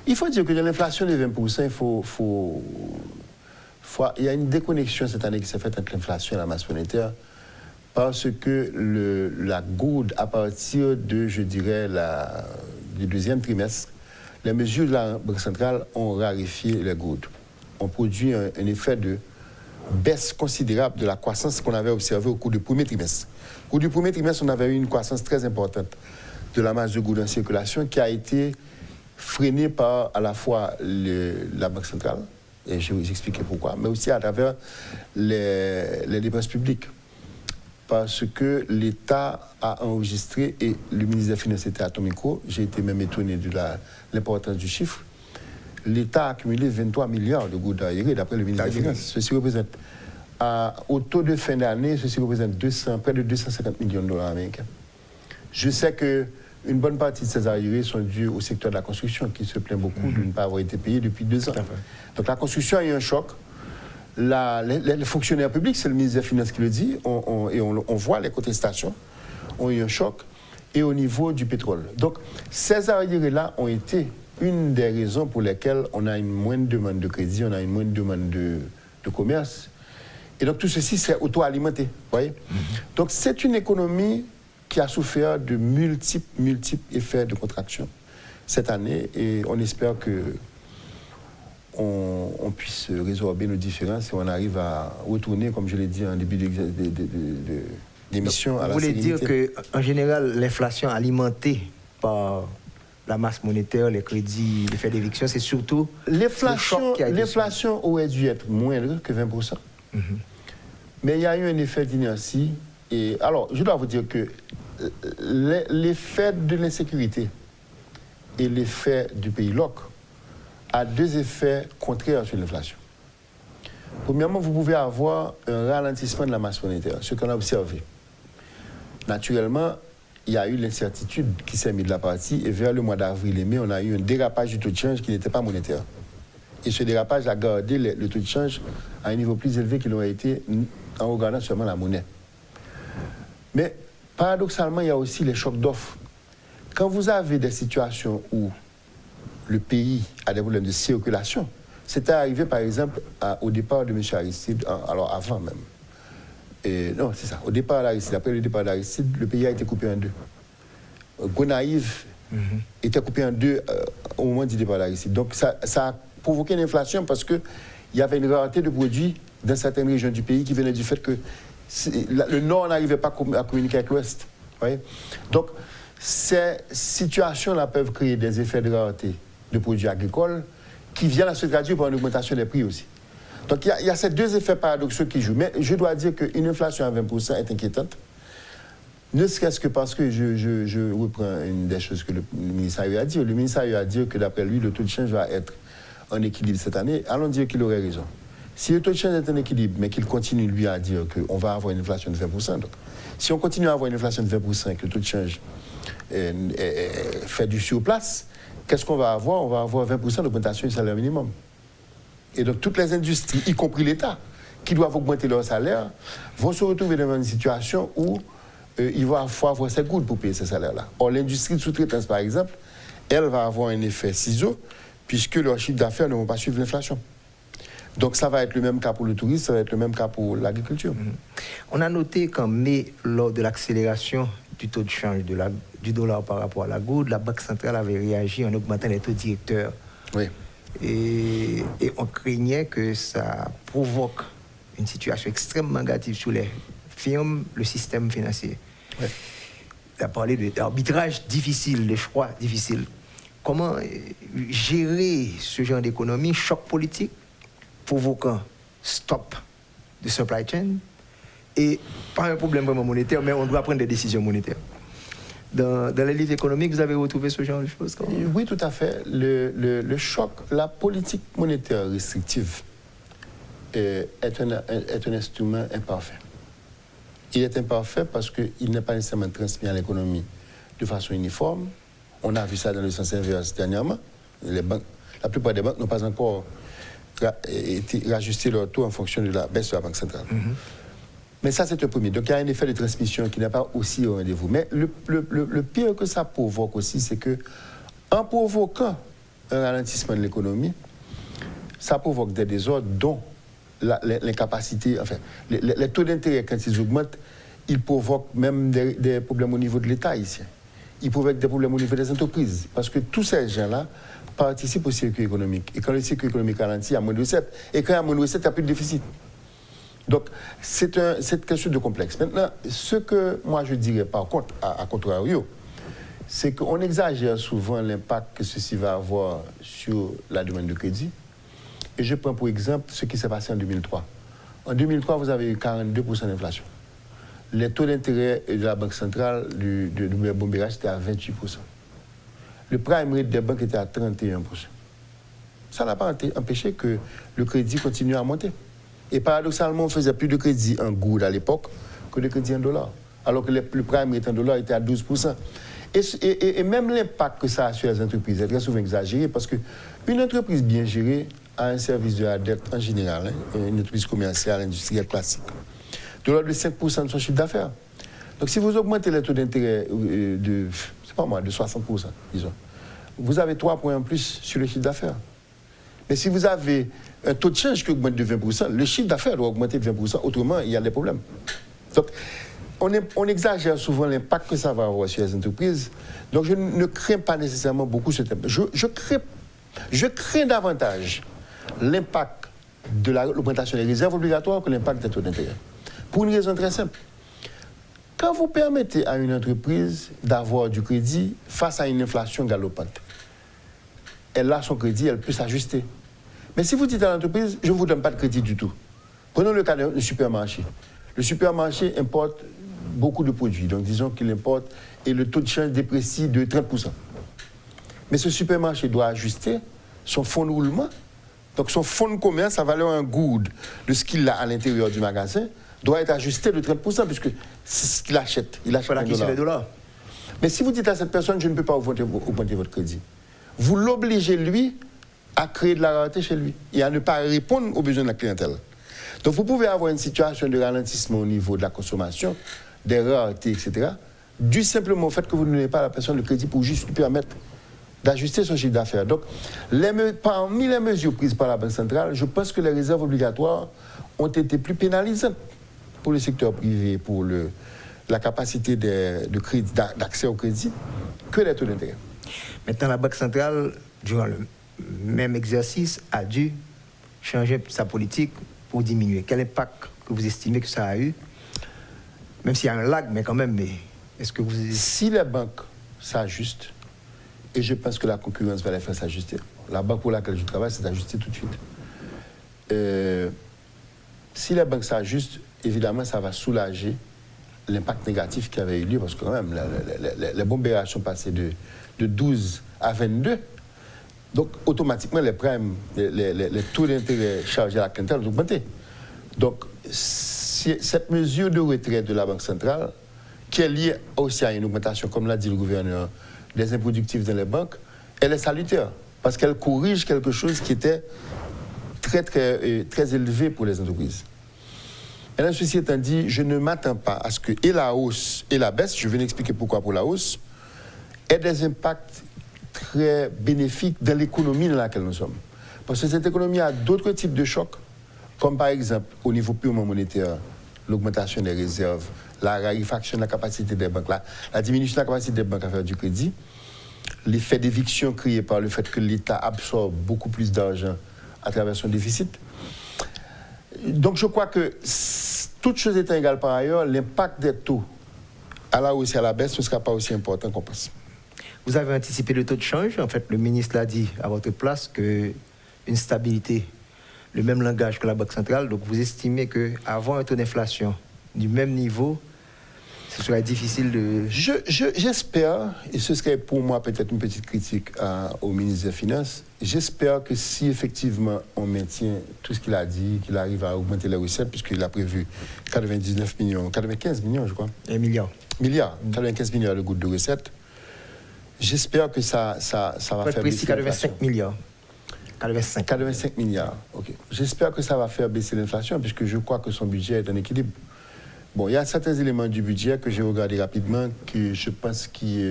Il faut dire que de l'inflation de 20%, il y a une déconnexion cette année qui s'est faite entre l'inflation et la masse monétaire, parce que la goude, à partir de, je dirais, du deuxième trimestre, les mesures de la Banque centrale ont raréfié les goudes. On produit un effet de baisse considérable de la croissance qu'on avait observée au cours du premier trimestre. Au cours du premier trimestre, on avait eu une croissance très importante de la masse de goudes en circulation qui a été freinée par à la fois la Banque centrale, et je vais vous expliquer pourquoi, mais aussi à travers les dépenses publiques. Parce que l'État a enregistré, et le ministre des Finances était à ton micro, j'ai été même étonné de l'importance du chiffre, l'État a accumulé 23 milliards de gouttes aérées d'après le ministre des Finances. Ceci représente, au taux de fin d'année, ceci représente près de 250 millions de dollars américains. Je sais qu'une bonne partie de ces aérés sont dus au secteur de la construction, qui se plaint beaucoup de ne pas avoir été payé depuis 2 ans. Donc la construction a eu un choc. Les fonctionnaires publics, c'est le ministre des Finances qui le dit, on voit les contestations, ont eu un choc, et au niveau du pétrole. Donc, ces arriérés-là ont été une des raisons pour lesquelles on a une moindre demande de crédit, on a une moindre demande de commerce. Et donc, tout ceci serait auto-alimenté, voyez. Donc, c'est une économie qui a souffert de multiples effets de contraction cette année, et on espère que on puisse résorber nos différences et on arrive à retourner, comme je l'ai dit en début d'émission, à la sérénité. Vous voulez dire qu'en général, l'inflation alimentée par la masse monétaire, les crédits, l'effet d'éviction, c'est surtout l'inflation aurait dû être moindre que 20%. Mais il y a eu un effet d'inertie. Et alors, je dois vous dire que l'effet de l'insécurité et l'effet du pays LOC a 2 effets contraires sur l'inflation. Premièrement, vous pouvez avoir un ralentissement de la masse monétaire, ce qu'on a observé. Naturellement, il y a eu l'incertitude qui s'est mise de la partie, et vers le mois d'avril et mai, on a eu un dérapage du taux de change qui n'était pas monétaire. Et ce dérapage a gardé le taux de change à un niveau plus élevé qu'il aurait été en regardant seulement la monnaie. Mais paradoxalement, il y a aussi les chocs d'offres. Quand vous avez des situations où le pays a des problèmes de circulation, c'était arrivé par exemple au départ de M. Aristide, alors avant même. Non, c'est ça, au départ d'Aristide, après le départ d'Aristide, le pays a été coupé en 2. Gonaïve était coupé en 2 au moment du départ d'Aristide. Donc ça a provoqué une inflation parce qu'il y avait une rareté de produits dans certaines régions du pays qui venait du fait que le Nord n'arrivait pas à communiquer avec l'Ouest. Donc ces situations-là peuvent créer des effets de rareté de produits agricoles qui viennent à se traduire par une augmentation des prix aussi. Donc il y a ces 2 effets paradoxaux qui jouent. Mais je dois dire qu'une inflation à 20% est inquiétante, ne serait-ce que parce que je reprends une des choses que le ministre a eu à dire. Le ministre a eu à dire que d'après lui, le taux de change va être en équilibre cette année. Allons dire qu'il aurait raison. Si le taux de change est en équilibre, mais qu'il continue lui à dire qu'on va avoir une inflation de 20%, donc si on continue à avoir une inflation de 20% et que le taux de change fait du surplace, qu'est-ce qu'on va avoir? On va avoir 20% d'augmentation du salaire minimum. Et donc toutes les industries, y compris l'État, qui doivent augmenter leur salaire, vont se retrouver dans une situation où il va falloir ses gouttes pour payer ces salaires-là. Or, l'industrie de sous-traitance, par exemple, elle va avoir un effet ciseau, puisque leurs chiffres d'affaires ne vont pas suivre l'inflation. Donc ça va être le même cas pour le tourisme, ça va être le même cas pour l'agriculture. On a noté qu'en mai, lors de l'accélération du taux de change du dollar par rapport à la goutte, la Banque centrale avait réagi en augmentant les taux directeurs. Oui. Et on craignait que ça provoque une situation extrêmement négative sur les firmes, le système financier. Oui. On a parlé d'arbitrage difficile, de choix difficiles. Comment gérer ce genre d'économie, choc politique, provoquant stop de supply chain, et pas un problème vraiment monétaire, mais on doit prendre des décisions monétaires. dans les livres économiques, vous avez retrouvé ce genre de choses quand même? Oui, tout à fait. Le choc, la politique monétaire restrictive est un instrument imparfait. Il est imparfait parce qu'il n'est pas nécessairement transmis à l'économie de façon uniforme. On a vu ça dans le sens inverse dernièrement. La plupart des banques n'ont pas encore rajusté leur taux en fonction de la baisse de la Banque centrale. Mais ça, c'est un premier. Donc, il y a un effet de transmission qui n'est pas aussi au rendez-vous. Mais le pire que ça provoque aussi, c'est que en provoquant un ralentissement de l'économie, ça provoque des désordres dont l'incapacité, enfin, les taux d'intérêt, quand ils augmentent, ils provoquent même des problèmes au niveau de l'État ici. Ils provoquent des problèmes au niveau des entreprises. Parce que tous ces gens-là participent au circuit économique. Et quand le circuit économique ralentit, il y a moins de recettes. Et quand il y a moins de recettes, il n'y a plus de déficit. Donc, c'est quelque chose de complexe. Maintenant, ce que moi je dirais par contre, à contrario, c'est qu'on exagère souvent l'impact que ceci va avoir sur la demande de crédit. Et je prends pour exemple ce qui s'est passé en 2003. En 2003, vous avez eu 42% d'inflation. Les taux d'intérêt de la Banque centrale du Bombérage étaient à 28%. Le prime rate des banques était à 31%. Ça n'a pas empêché que le crédit continue à monter. Et paradoxalement, on faisait plus de crédit en gourde à l'époque que de crédit en dollars. Alors que le prime rate en dollars était à 12%. Et même l'impact que ça a sur les entreprises est très souvent exagéré parce qu'une entreprise bien gérée a un service de la dette en général, une entreprise commerciale, industrielle classique, de l'ordre de 5% de son chiffre d'affaires. Donc si vous augmentez les taux d'intérêt de 60%, disons, vous avez 3 points en plus sur le chiffre d'affaires. Mais si vous avez un taux de change qui augmente de 20%, le chiffre d'affaires doit augmenter de 20%, autrement il y a des problèmes. Donc on exagère souvent l'impact que ça va avoir sur les entreprises. Donc je ne crains pas nécessairement beaucoup ce thème. Je crains davantage l'impact de l'augmentation des réserves obligatoires que l'impact des taux d'intérêt. Pour une raison très simple. Quand vous permettez à une entreprise d'avoir du crédit face à une inflation galopante, elle a son crédit, elle peut s'ajuster. Mais si vous dites à l'entreprise, je ne vous donne pas de crédit du tout. Prenons le cas du supermarché. Le supermarché importe beaucoup de produits. Donc disons qu'il importe et le taux de change déprécie de 30%. Mais ce supermarché doit ajuster son fonds de roulement. Donc son fonds de commerce, sa valeur en gourde de ce qu'il a à l'intérieur du magasin, doit être ajusté de 30% puisque c'est ce qu'il achète. Il achète les dollars. Mais si vous dites à cette personne, je ne peux pas augmenter votre crédit, vous l'obligez, lui, à créer de la rareté chez lui et à ne pas répondre aux besoins de la clientèle. Donc vous pouvez avoir une situation de ralentissement au niveau de la consommation, des raretés, etc., dû simplement au fait que vous ne donnez pas à la personne le crédit pour juste lui permettre d'ajuster son chiffre d'affaires. Donc, parmi les mesures prises par la Banque centrale, je pense que les réserves obligatoires ont été plus pénalisantes pour le secteur privé, pour la capacité d'accès au crédit, que les taux d'intérêt. Maintenant, la Banque centrale, durant le même exercice, a dû changer sa politique pour diminuer. Quel impact que vous estimez que ça a eu? Même s'il y a un lag, mais quand même, est-ce que vous... Si les banques s'ajustent, et je pense que la concurrence va les faire s'ajuster, la banque pour laquelle je travaille s'est ajustée tout de suite. Si les banques s'ajustent, évidemment, ça va soulager l'impact négatif qui avait eu lieu, parce que quand même, les bombérages sont passés de 12 à 22. Donc, automatiquement, les taux d'intérêt chargés à la clientèle ont augmenté. Donc, cette mesure de retrait de la Banque centrale, qui est liée aussi à une augmentation, comme l'a dit le gouverneur, des improductifs dans les banques, elle est salutaire, parce qu'elle corrige quelque chose qui était très élevé pour les entreprises. Et ceci étant dit, je ne m'attends pas à ce que et la hausse et la baisse, je vais expliquer pourquoi pour la hausse, aient des impacts très bénéfiques dans l'économie dans laquelle nous sommes. Parce que cette économie a d'autres types de chocs, comme par exemple, au niveau purement monétaire, l'augmentation des réserves, la raréfaction de la capacité des banques, la diminution de la capacité des banques à faire du crédit, l'effet d'éviction créé par le fait que l'État absorbe beaucoup plus d'argent à travers son déficit. Donc je crois que, toutes choses étant égales par ailleurs, l'impact des taux à la hausse et à la baisse ne sera pas aussi important qu'on pense. Vous avez anticipé le taux de change. En fait, le ministre l'a dit à votre place qu'une stabilité, le même langage que la Banque centrale. Donc vous estimez qu'avoir un taux d'inflation du même niveau, ce serait difficile de... J'espère, et ce serait pour moi peut-être une petite critique au ministre des Finances, j'espère que si effectivement on maintient tout ce qu'il a dit, qu'il arrive à augmenter les recettes, puisqu'il a prévu 95 millions, je crois. 1 milliard. 95 milliards de gouttes de recettes. J'espère que ça va faire baisser 85 milliards. 85 milliards, ok. J'espère que ça va faire baisser l'inflation, puisque je crois que son budget est en équilibre. Bon, il y a certains éléments du budget que j'ai regardé rapidement, que je pense qui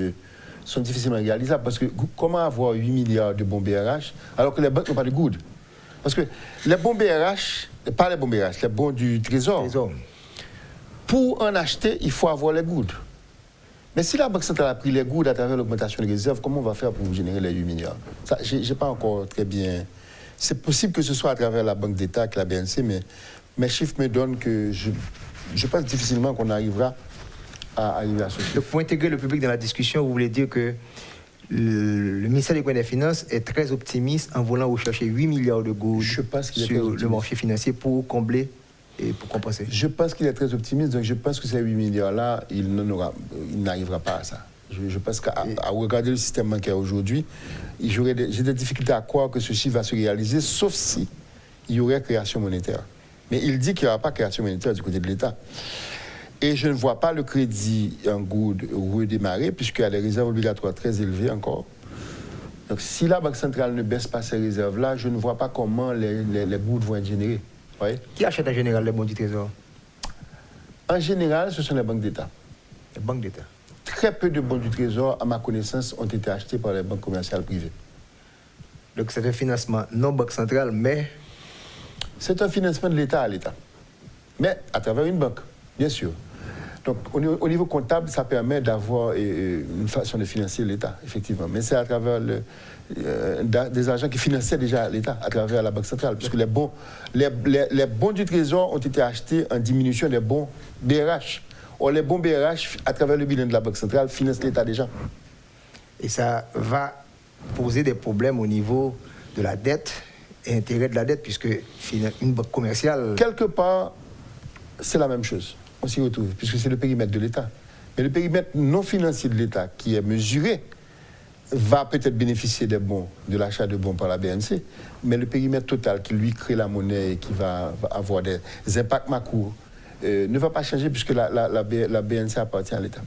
sont difficilement réalisables. Parce que comment avoir 8 milliards de bons BRH, alors que les banques n'ont pas de good? Parce que les bons BRH, pas les bons BRH, les bons du Trésor, pour en acheter, il faut avoir les goods. Mais si la Banque centrale a pris les goods à travers l'augmentation des réserves, comment on va faire pour générer les 8 milliards? Ça, je n'ai pas encore très bien... C'est possible que ce soit à travers la Banque d'État, que la BNC, mais mes chiffres me donnent que je pense difficilement qu'on arrivera à arriver à ce chiffre. Donc, pour intégrer le public dans la discussion, vous voulez dire que le ministère des Finances est très optimiste en voulant rechercher 8 milliards de goods sur le marché financier pour combler et pour compenser. Je pense qu'il est très optimiste, donc je pense que ces 8 milliards-là, il n'arrivera pas à ça. Je pense qu'à regarder le système bancaire aujourd'hui, j'ai des difficultés à croire que ceci va se réaliser, sauf si il y aurait création monétaire. Mais il dit qu'il n'y aura pas création monétaire du côté de l'État. Et je ne vois pas le crédit en good redémarrer, puisqu'il y a des réserves obligatoires très élevées encore. Donc si la Banque centrale ne baisse pas ces réserves-là, je ne vois pas comment les goods vont être générés. Ouais. Qui achète en général les bons du Trésor? En général, ce sont les banques d'État. Les banques d'État. Très peu de bons du Trésor, à ma connaissance, ont été achetés par les banques commerciales privées. Donc c'est un financement non banque centrale, mais... C'est un financement de l'État à l'État. Mais à travers une banque, bien sûr. Donc au niveau comptable, ça permet d'avoir une façon de financer l'État, effectivement. Mais c'est à travers des agents qui finançaient déjà l'État, à travers la Banque centrale. Puisque les bons du Trésor ont été achetés en diminution des bons BRH. Or, les bons BRH, à travers le bilan de la Banque centrale, financent l'État déjà. Et ça va poser des problèmes au niveau de la dette et intérêt de la dette, puisque une banque commerciale... Quelque part, c'est la même chose. On s'y retrouve, puisque c'est le périmètre de l'État. Mais le périmètre non financier de l'État, qui est mesuré, va peut-être bénéficier des bons, de l'achat de bons par la BNC, mais le périmètre total qui lui crée la monnaie et qui va avoir des impacts macro ne va pas changer, puisque la BNC appartient à l'État.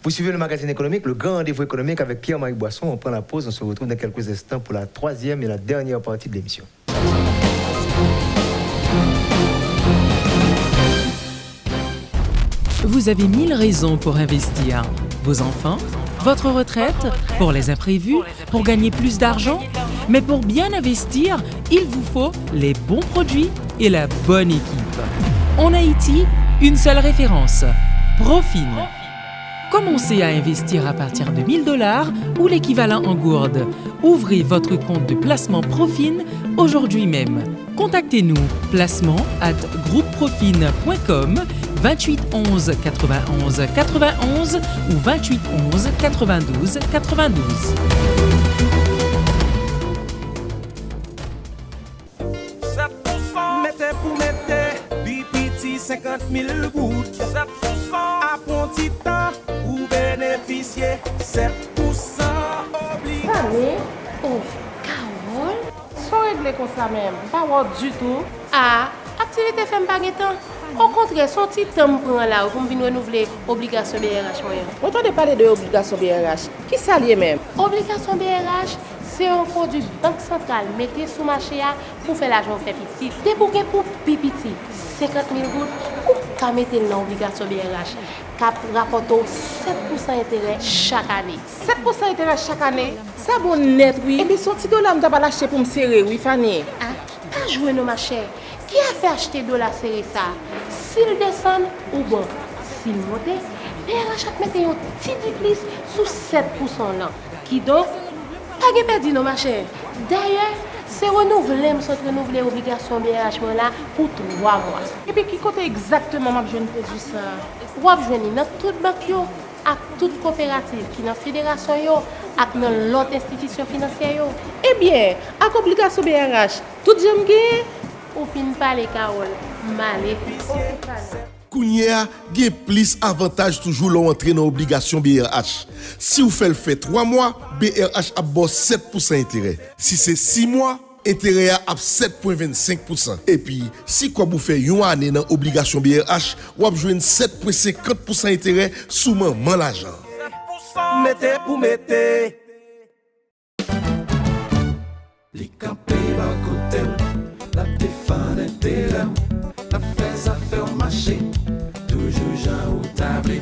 Vous suivez le magazine économique, le grand rendez-vous économique avec Pierre-Marie Boisson. On prend la pause, on se retrouve dans quelques instants pour la troisième et la dernière partie de l'émission. Vous avez 1000 raisons pour investir. Vos enfants, votre retraite, pour les imprévus, pour gagner plus d'argent. Mais pour bien investir, il vous faut les bons produits et la bonne équipe. En Haïti, une seule référence, Profin. Commencez à investir à partir de 1 000 $ ou l'équivalent en gourde. Ouvrez votre compte de placement Profin aujourd'hui même. Contactez-nous, placement@groupeprofin.com, 28 11 91 91 ou 28 11 92 92. Mettez pour mettre, BPT 50 000 gouttes. 7% à bon petit temps, ou bénéficier 7% obligé. Allez, oh, Carole, Sans régler comme ça même, pas voir du tout. ah, activité fait pas temps. Au contraire, son petit temps prend là pour venir renouveler obligation BRH moyen. On entendait parler de l'obligation BRH. Qui s'allie même? Obligation BRH, c'est un produit banque centrale mettez sous marché pour faire l'argent fait petit. Débouquer pour pipiti 50 000 gouttes ou qu'à mettre dans l'obligation BRH cap rapporte 7% intérêt chaque année. 7% intérêt chaque année. Ça bon net, oui. Et bien, son petit dollar, je vais l'acheter pour me serrer, oui, Fanny. Ah, pas jouer nos ma chère. Qui a fait acheter de la série ça? S'il descend ou bon, s'il monte, BRH a mettre un petit plus sous 7% là. Qui donc, pas de perdu nos ma chère. D'ailleurs, c'est renouvelé, renouveler l'obligation BRH là pour 3 mois. Et puis, qui compte exactement ma jeune produit ça? Ou à joindre dans toute banque yo, à toute coopérative qui dans fédération yo, ak dans l'autre institution financière yo. Eh bien, avec obligation BRH, tout j'aime gagner. Ou fin parler Carole, malé. Kounia, gen plus avantage toujours l'entrée dans obligation BRH. Si vous faites le fait 3 mois, BRH a 7% intérêt. Si c'est 6 mois, intérêt à 7,25%. Et puis, si quoi vous faites une année dans obligation BRH, vous avez 7,50% intérêt sous maman l'argent. Mettez pour mettez. Les campés bas côté, la défense intérêt, la fais affaire marché, toujours Jean ou tablé,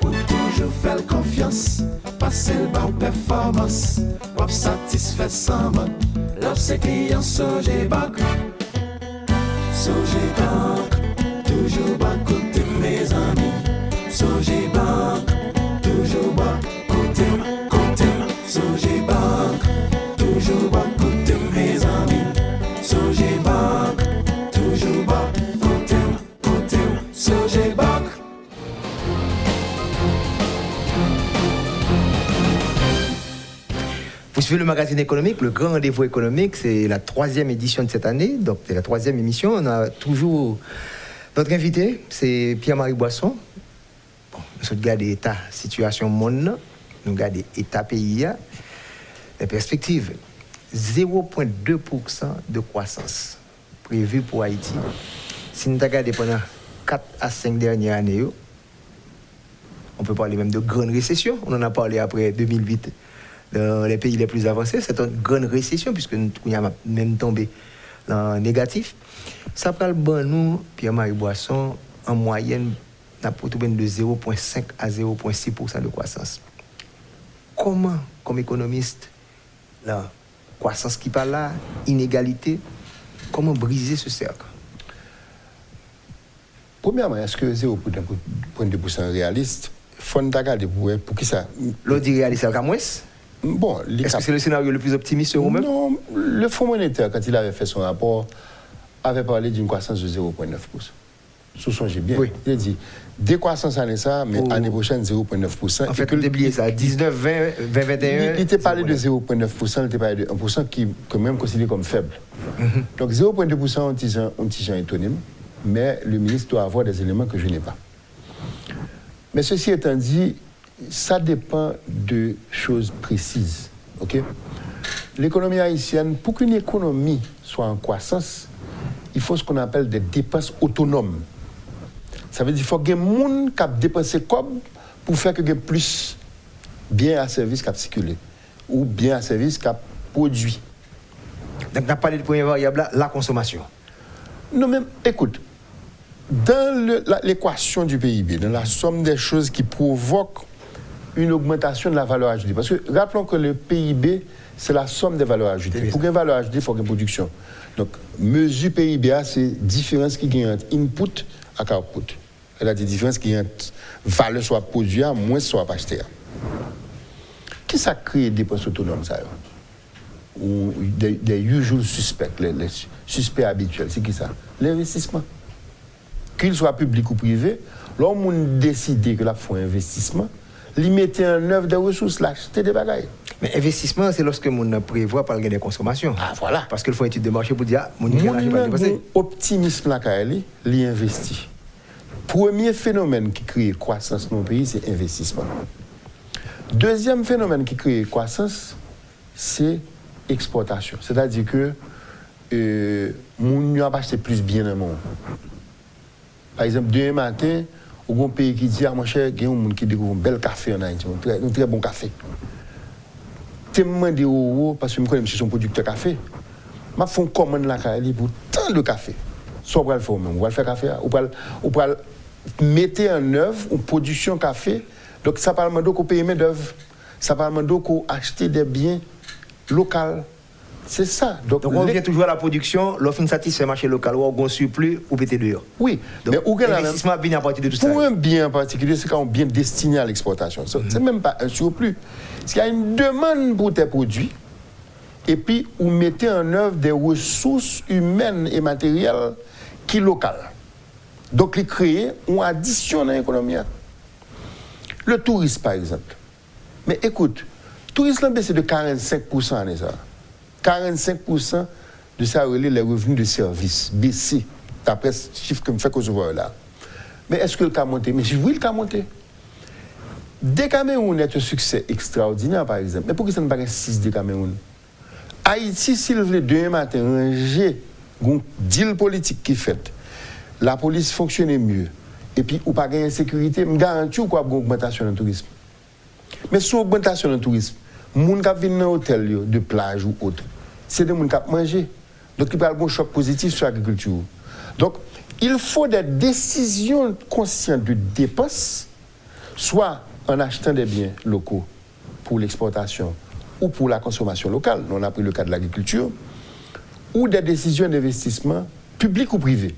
ou toujours faire confiance, passer le bas performance, ou satisfait sans man, love ses clients Sogé Bank, toujours bas côté mes amis, Sogé Bank, toujours bas côté, Sogé Bank, toujours bas côté mes amis, Sogé Bank, toujours bas côté, Sogé Bank. Vous suivez le magazine économique, le grand rendez-vous économique, c'est la 3e édition de cette année, donc c'est la 3e émission. On a toujours notre invité, c'est Pierre-Marie Boisson. Bon, nous regardons l'état, situation monde, nous regardons l'état pays, les perspectives. 0,2% de croissance prévue pour Haïti. Si nous regardons pendant 4 à 5 dernières années, on peut parler même de grande récession. On en a parlé après 2008. Dans les pays les plus avancés, c'est une grande récession, puisque nous avons même tombé dans le négatif. Ça prend le bon nous, Pierre-Marie Boisson, en moyenne, n'a pas de 0,5 à 0,6% de croissance. Comment, comme économiste, la croissance qui parle là, inégalité, comment briser ce cercle? Premièrement, est-ce que 0,2% est réaliste? Il faut regarder pour qui ça. L'autre dit réaliste, c'est moins. Bon, est-ce que c'est le scénario le plus optimiste sur vous-même? Non, le Fonds monétaire, quand il avait fait son rapport, avait parlé d'une croissance de 0,9%. Songez bien. Oui. Il a dit décroissance année ça, mais année prochaine 0,9%. En fait, vous oubliez ça, 19, 20, 20, 21. Il était parlé de 0,9%, il était parlé de 1% qui est quand même considéré comme faible. Donc 0,2%, on dit étonné, mais le ministre doit avoir des éléments que je n'ai pas. Mais ceci étant dit, ça dépend de choses précises. Okay? L'économie haïtienne, pour qu'une économie soit en croissance, il faut ce qu'on appelle des dépenses autonomes. Ça veut dire qu'il faut que les gens qui dépensent comme pour faire que plus bien à service qui circuler ou bien à service qui produit. Donc, on a parlé de première variable, la consommation. Non, mais écoute, dans l'équation du PIB, dans la somme des choses qui provoquent une augmentation de la valeur ajoutée. Parce que rappelons que le PIB, c'est la somme des valeurs ajoutées. Pour qu'il y ait une valeur ajoutée, il faut qu'il y ait une production. Donc, mesure PIB, c'est la différence qui y a entre input et output. Elle a des différences qui y a entre valeur soit produite, moins soit achetée. Qui ça crée des dépenses autonomes, ça? Ou des usual suspects, les suspects habituels, c'est qui ça? L'investissement. Qu'il soit public ou privé, l'homme décide que là, il faut un investissement, lui mettre en œuvre des ressources, l'acheter des bagailles. Mais investissement, c'est lorsque on prévoit par des consommations. Ah, voilà. Parce qu'il faut une étude de marché pour dire, mon optimisme là, il investit. Premier phénomène qui crée croissance dans nos pays, c'est l'investissement. Deuxième phénomène qui crée croissance, c'est l'exportation. C'est-à-dire que nous avons acheté plus bien dans le monde. Par exemple, demain matin, au bon pays qui dit, mon cher, il y a un monde qui découvre un bel café en Haïti, un très bon café. Je me demande parce que je connais son producteur de café. Je fais une commande là pour tant de café. Soit on va le faire même, on va le faire café, on va mettre en œuvre une production de café. Donc ça parle de qu'on paye main d'œuvre, ça parle de qu'on achète des biens locaux. C'est ça. Donc on revient toujours à la production, l'offre satisfait le marché local, ou on surplus ou pété dehors. Oui, donc, mais l'investissement bien à partir de tout ça. Pour un bien en particulier, c'est quand on bien destiné à l'exportation. C'est même pas un surplus. Parce qu'il y a une demande pour tes produits, et puis vous mettez en œuvre des ressources humaines et matérielles qui sont locales. Donc, les créer, on additionne à l'économie. Le tourisme, par exemple. Mais écoute, le tourisme a baissé de 45% en ça. 45% de ça relève les revenus de services baissés, d'après ce chiffre que me fait qu'on se voit là. Mais est-ce que le cas monté? Mais oui, le cas monté. Des Cameroun est un succès extraordinaire, par exemple. Mais pourquoi ça ne pas 6 de Cameroun? Haïti, s'il voulait demain matin ranger un deal politique qui fait, la police fonctionnait mieux, et puis ou pas gagner sécurité, je garantis quoi une augmentation dans le tourisme. Mais sur l'augmentation dans le tourisme, les gens qui viennent dans l'hôtel de plage ou autre, c'est des gens qui mangent. Donc il y a un choc positif sur l'agriculture. Donc il faut des décisions conscientes de dépenses, soit en achetant des biens locaux pour l'exportation ou pour la consommation locale, on a pris le cas de l'agriculture, ou des décisions d'investissement publiques ou privées.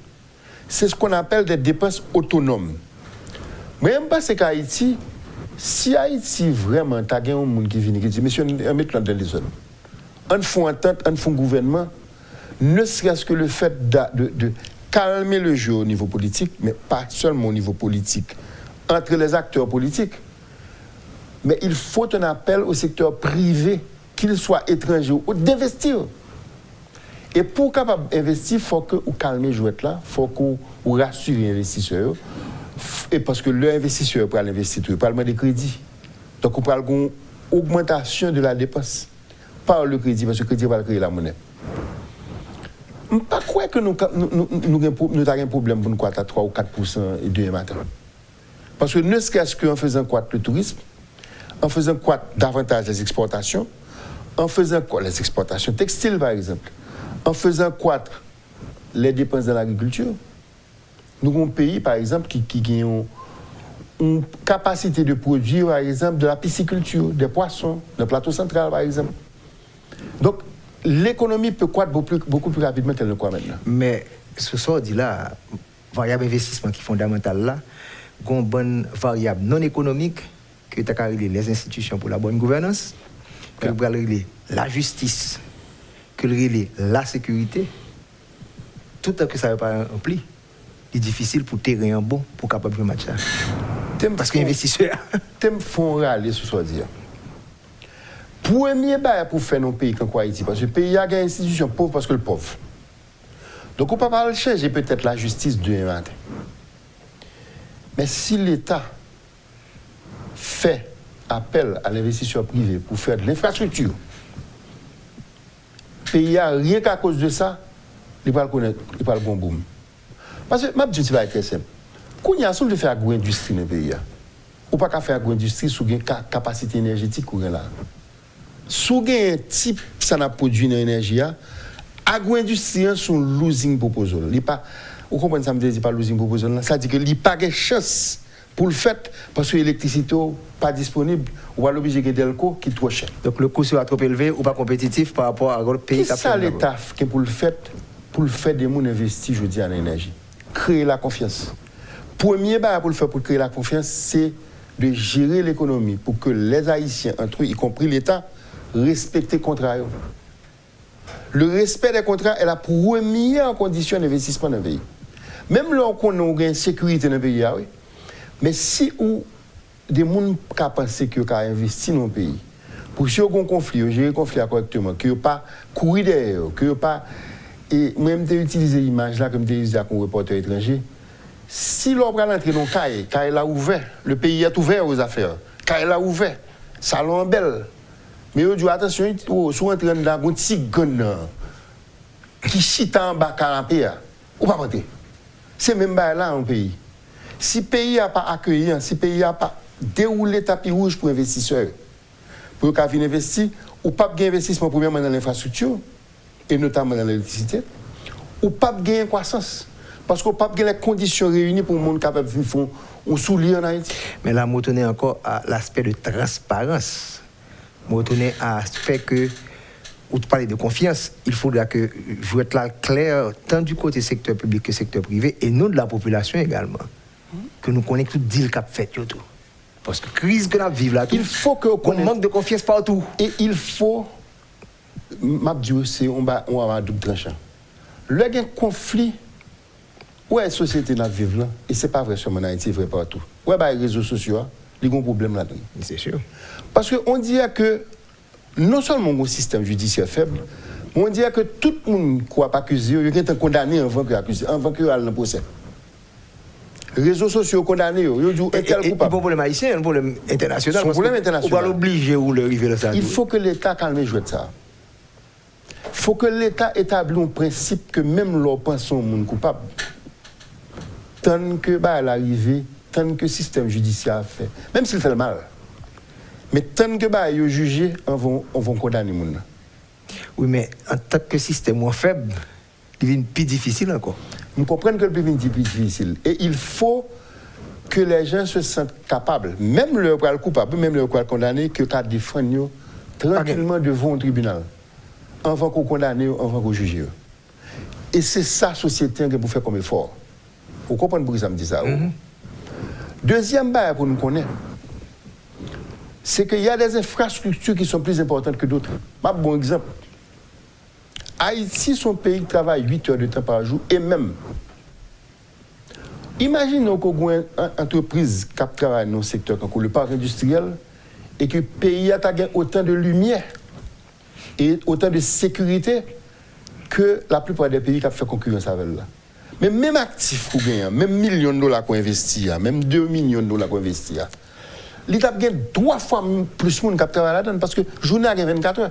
C'est ce qu'on appelle des dépenses autonomes. Mais je pense qu'Haïti, si Haïti vraiment, tu as un monde qui vient et qui dit, monsieur, on met dans les zones. On fait entente, on fait gouvernement, ne serait-ce que le fait de calmer le jeu au niveau politique, mais pas seulement au niveau politique, entre les acteurs politiques. Mais il faut un appel au secteur privé, qu'il soit étranger ou d'investir. Et pour capable d'investir, il faut que vous calmez le jouet là, il faut que vous rassurez les investisseurs. Et parce que l'investisseur peut investir, il peut demander des crédits. Donc, on parle d'une augmentation de la dépense par le crédit, parce que le crédit va créer la monnaie. Je ne crois pas que nous avons un problème pour nous croître à 3 ou 4% et demain matin. Parce que ne serait-ce qu'en faisant croître le tourisme, en faisant croître davantage les exportations, en faisant quoi les exportations textiles par exemple, en faisant croître les dépenses de l'agriculture, nous avons un pays par exemple qui a une capacité de produire par exemple de la pisciculture, des poissons, le plateau central par exemple. Donc l'économie peut croître beaucoup plus rapidement qu'elle ne croît maintenant. Mais ce soir dit là, variable investissement qui est fondamental là, une bonne variable non économique que tu as réglé les institutions pour la bonne gouvernance, que tu as réglé la justice, que tu as réglé la sécurité, tout ce que ça ne va pas remplir, c'est difficile pour terrain en bon pour capable de match là. Parce que l'investisseur. T'aimes font râler ce soir dire. Premier bail pour faire nos pays comme Haïti, parce que le pays a une institution pauvre parce que le pauvre. Donc on ne peut pas le changer peut-être la justice demain matin. Mais si l'État fait appel à l'investisseur privé pour faire de l'infrastructure, le pays a rien qu'à cause de ça, il va le connaître, il va le bon boom. Parce que ma petite va être très simple. Quand il y a de faire agro-industrie dans le pays, ou pas qu'à faire agro-industrie sous une capacité énergétique ou là. Sous un type ça n'a produit une énergie, agro-industrie sont losing proposal. Vous comprenez ça me dit pas losing proposal, ça dit que il n'y a pas de chance pour le fait parce que l'électricité n'est pas disponible, on va l'obliger de Delco qui est trop cher. Donc le coût sera trop élevé ou pas compétitif par rapport à l'autre pays. C'est ça l'État qui pour le fait des gens investir je dis en énergie, créer la confiance. Premier pour le faire pour créer la confiance, c'est de gérer l'économie pour que les Haïtiens entre eux, y compris l'État, respectent les contrats. Le respect des contrats est la première condition d'investissement dans le pays. Même lorsqu'on a une sécurité dans le pays, oui. Mais si ou des gens qui pensent qu'ils ont investi dans le pays, pour si on a un conflit, gérer le conflit correctement, qu'ils n'ont pas couru derrière, qu'ils n'ont pas. Et même utiliser l'image là comme tu disais avec un reporter étranger, si l'on va entrer dans le CAE l'a ouvert, le pays est ouvert aux affaires, CAE l'a ouvert, salon belle. Mais on dit attention, si on entre dans un petit gun qui chite en bas canapé, ou pas monter. C'est même là un pays. Si le pays n'a pas accueilli, si le pays n'a pas déroulé tapis rouge pour investisseurs, pour qu'ils investir, ou pas de investissement premièrement dans l'infrastructure, et notamment dans l'électricité, ou pas de gain croissance. Parce qu'on n'a pas les conditions réunies pour le monde capable de faire un soulier en Haïti. Mais là, je tenais encore à l'aspect de transparence. Je tenais à l'aspect que, où tu parlais de confiance, il faudra que je sois là clair, tant du côté secteur public que secteur privé, et nous de la population également. Que nous connaissons tout deal qu'a fait. Parce que la crise que nous vivons là, il faut qu'on manque de confiance partout. Et il faut, on va un double tranchant. Le conflit, où est la société qui vit là, et ce n'est pas vrai sur mon Haïti, c'est vrai partout. Où est les réseaux sociaux, il y a un problème là-dedans. C'est sûr. Parce qu'on dit que non seulement un système judiciaire faible, mais on dit que tout le monde qui n'a pas accusé, il est condamné avant qu'il accusé, avant qu'il aille dans le procès. réseaux sociaux condamnés, ils disent un tel coupable. Un problème haïtien, un problème international. Un problème international. On va l'obliger ou le river ça. Il faut que l'État calme le jeu de ça. Il faut que l'État établisse un principe que même leurs pensons sont coupables. Tant que l'arrivée, tant que le système judiciaire fait, même s'il fait le mal, mais tant que ils jugé, on va condamner les gens. Oui, mais en tant que système moins faible, il devient plus difficile encore. Nous comprenons que le plus difficile. Et il faut que les gens se sentent capables, même le coupable, même le condamné, que qu'à défendre tranquillement devant un tribunal, avant qu'on condamne, avant qu'on juge. Et c'est ça la société que vous faites comme effort. Vous comprenez pourquoi ça me dit ça? Deuxième barrière pour nous connaître, c'est qu'il y a des infrastructures qui sont plus importantes que d'autres. Un bon exemple. Haïti, son pays, travaille 8 heures de temps par jour et même. Imaginons qu'on a une entreprise qui travaille dans le secteur comme le parc industriel et que le pays a autant de lumière et autant de sécurité que la plupart des pays qui ont fait concurrence avec là. Mais même actif qu'on gagne, même millions de dollars qu'on investit, même 2 millions de dollars qu'on investit, l'État gagne 3 fois plus de monde qui travaille là-dedans parce que la journée a 24 heures.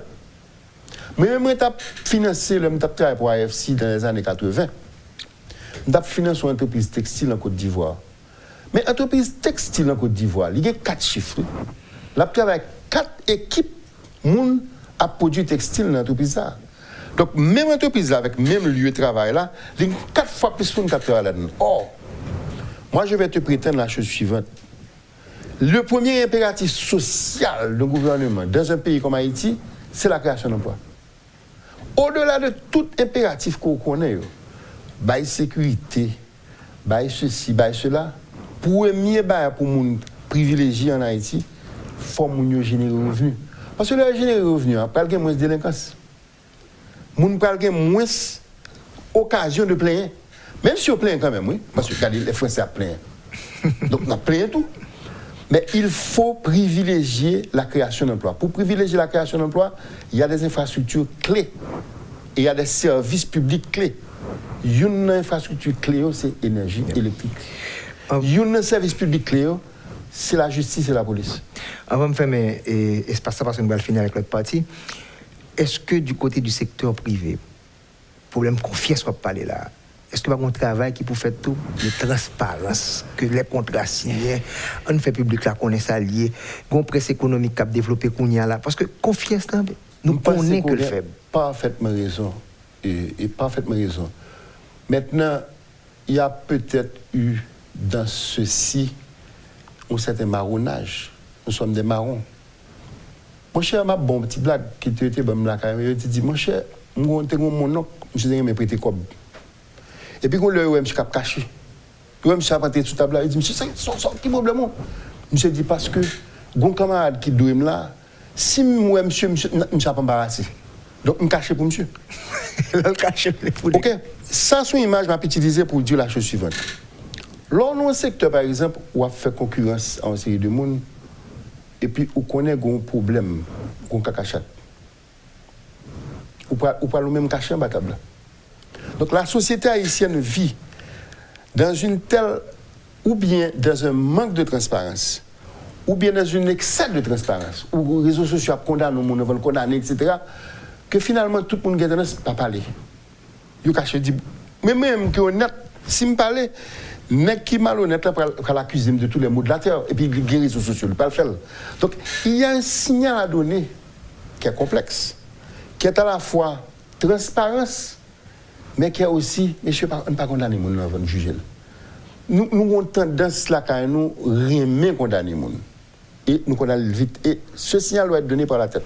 Mais même si je financé le travail pour AFC dans les années 80, je financé une entreprise textile en Côte d'Ivoire. Mais l'entreprise textile en Côte d'Ivoire, il y a 4 chiffres. La travail 4 équipes moun a produit textile dans l'entreprise. Donc, même entreprise avec même lieu de travail là, il y a 4 fois plus de monde qui travaille là-dedans. Or, moi je vais te prétendre la chose suivante. Le premier impératif social du gouvernement dans un pays comme Haïti, c'est la création d'emplois. Au-delà de tout impératif qu'on connaît, bail sécurité, bail ceci, bail cela, premier bail pour les privilégiés en Haïti, il faut que générer revenus. Parce que le générer revenus, après il y a moins de délinquance. Il y a moins d'occasion de plaindre. Même si on plaint quand même, oui, parce que regardez, les Français plaignent. Donc on a plaint tout. Mais il faut privilégier la création d'emplois. Pour privilégier la création d'emplois, il y a des infrastructures clés et il y a des services publics clés. Une infrastructure clé, c'est l'énergie électrique. Une service public clé, c'est la justice et la police. Avant de fermer l'espace, parce que nous allons finir avec l'autre partie, est-ce que du côté du secteur privé, problème de confiance qu'on va parler là, est-ce qu'il y a un travail qui peut faire tout de transparence, que les contrats signés, on fait public là, qu'on est salié, qu'on presse économique qui a développé qu'on y a là, parce que confiance là, nous connaissons que le faible. Parfaitement raison. Et parfaitement raison. Maintenant, il y a peut-être eu dans ceci un certain marronnage. Nous sommes des marrons. Mon cher, ma bonne petite blague qui était bonne là, il dit, mon cher, mon oncle, je suis me prêter comme. Et puis, quand le monsieur a caché, le monsieur a prêté tout table là, il dit, monsieur, c'est qui problème? Monsieur dit, parce que, mon camarade qui doit là, si moi, monsieur n'a pas embarrassé. Donc, je me cache pour monsieur. Ok, ça, son image m'a utilisé pour dire la chose suivante. Lors d'un secteur, par exemple, où on fait concurrence en série de monde, et puis on connaît un problème, un cacachat. Ou pas le même cachet en bas table. Donc la société haïtienne vit dans une telle, ou bien dans un manque de transparence, ou bien dans un excès de transparence, où les réseaux sociaux condamnent, les gens veulent condamner, etc., que finalement tout le monde a tendance à pas parler. Ils cachent dit, mais même que honnête, si me parler, n'est qui malhonnête pour l'accuser de tous les maux de la terre, et puis les réseaux sociaux, il ne pas le faire. Donc il y a un signal à donner qui est complexe, qui est à la fois transparence, mais qui est aussi, monsieur, on ne pas condamner les gens avant de juger. Nous avons tendance là quand nous remet condamner les gens. Et nous condamnons vite. Et ce signal doit être donné par la tête.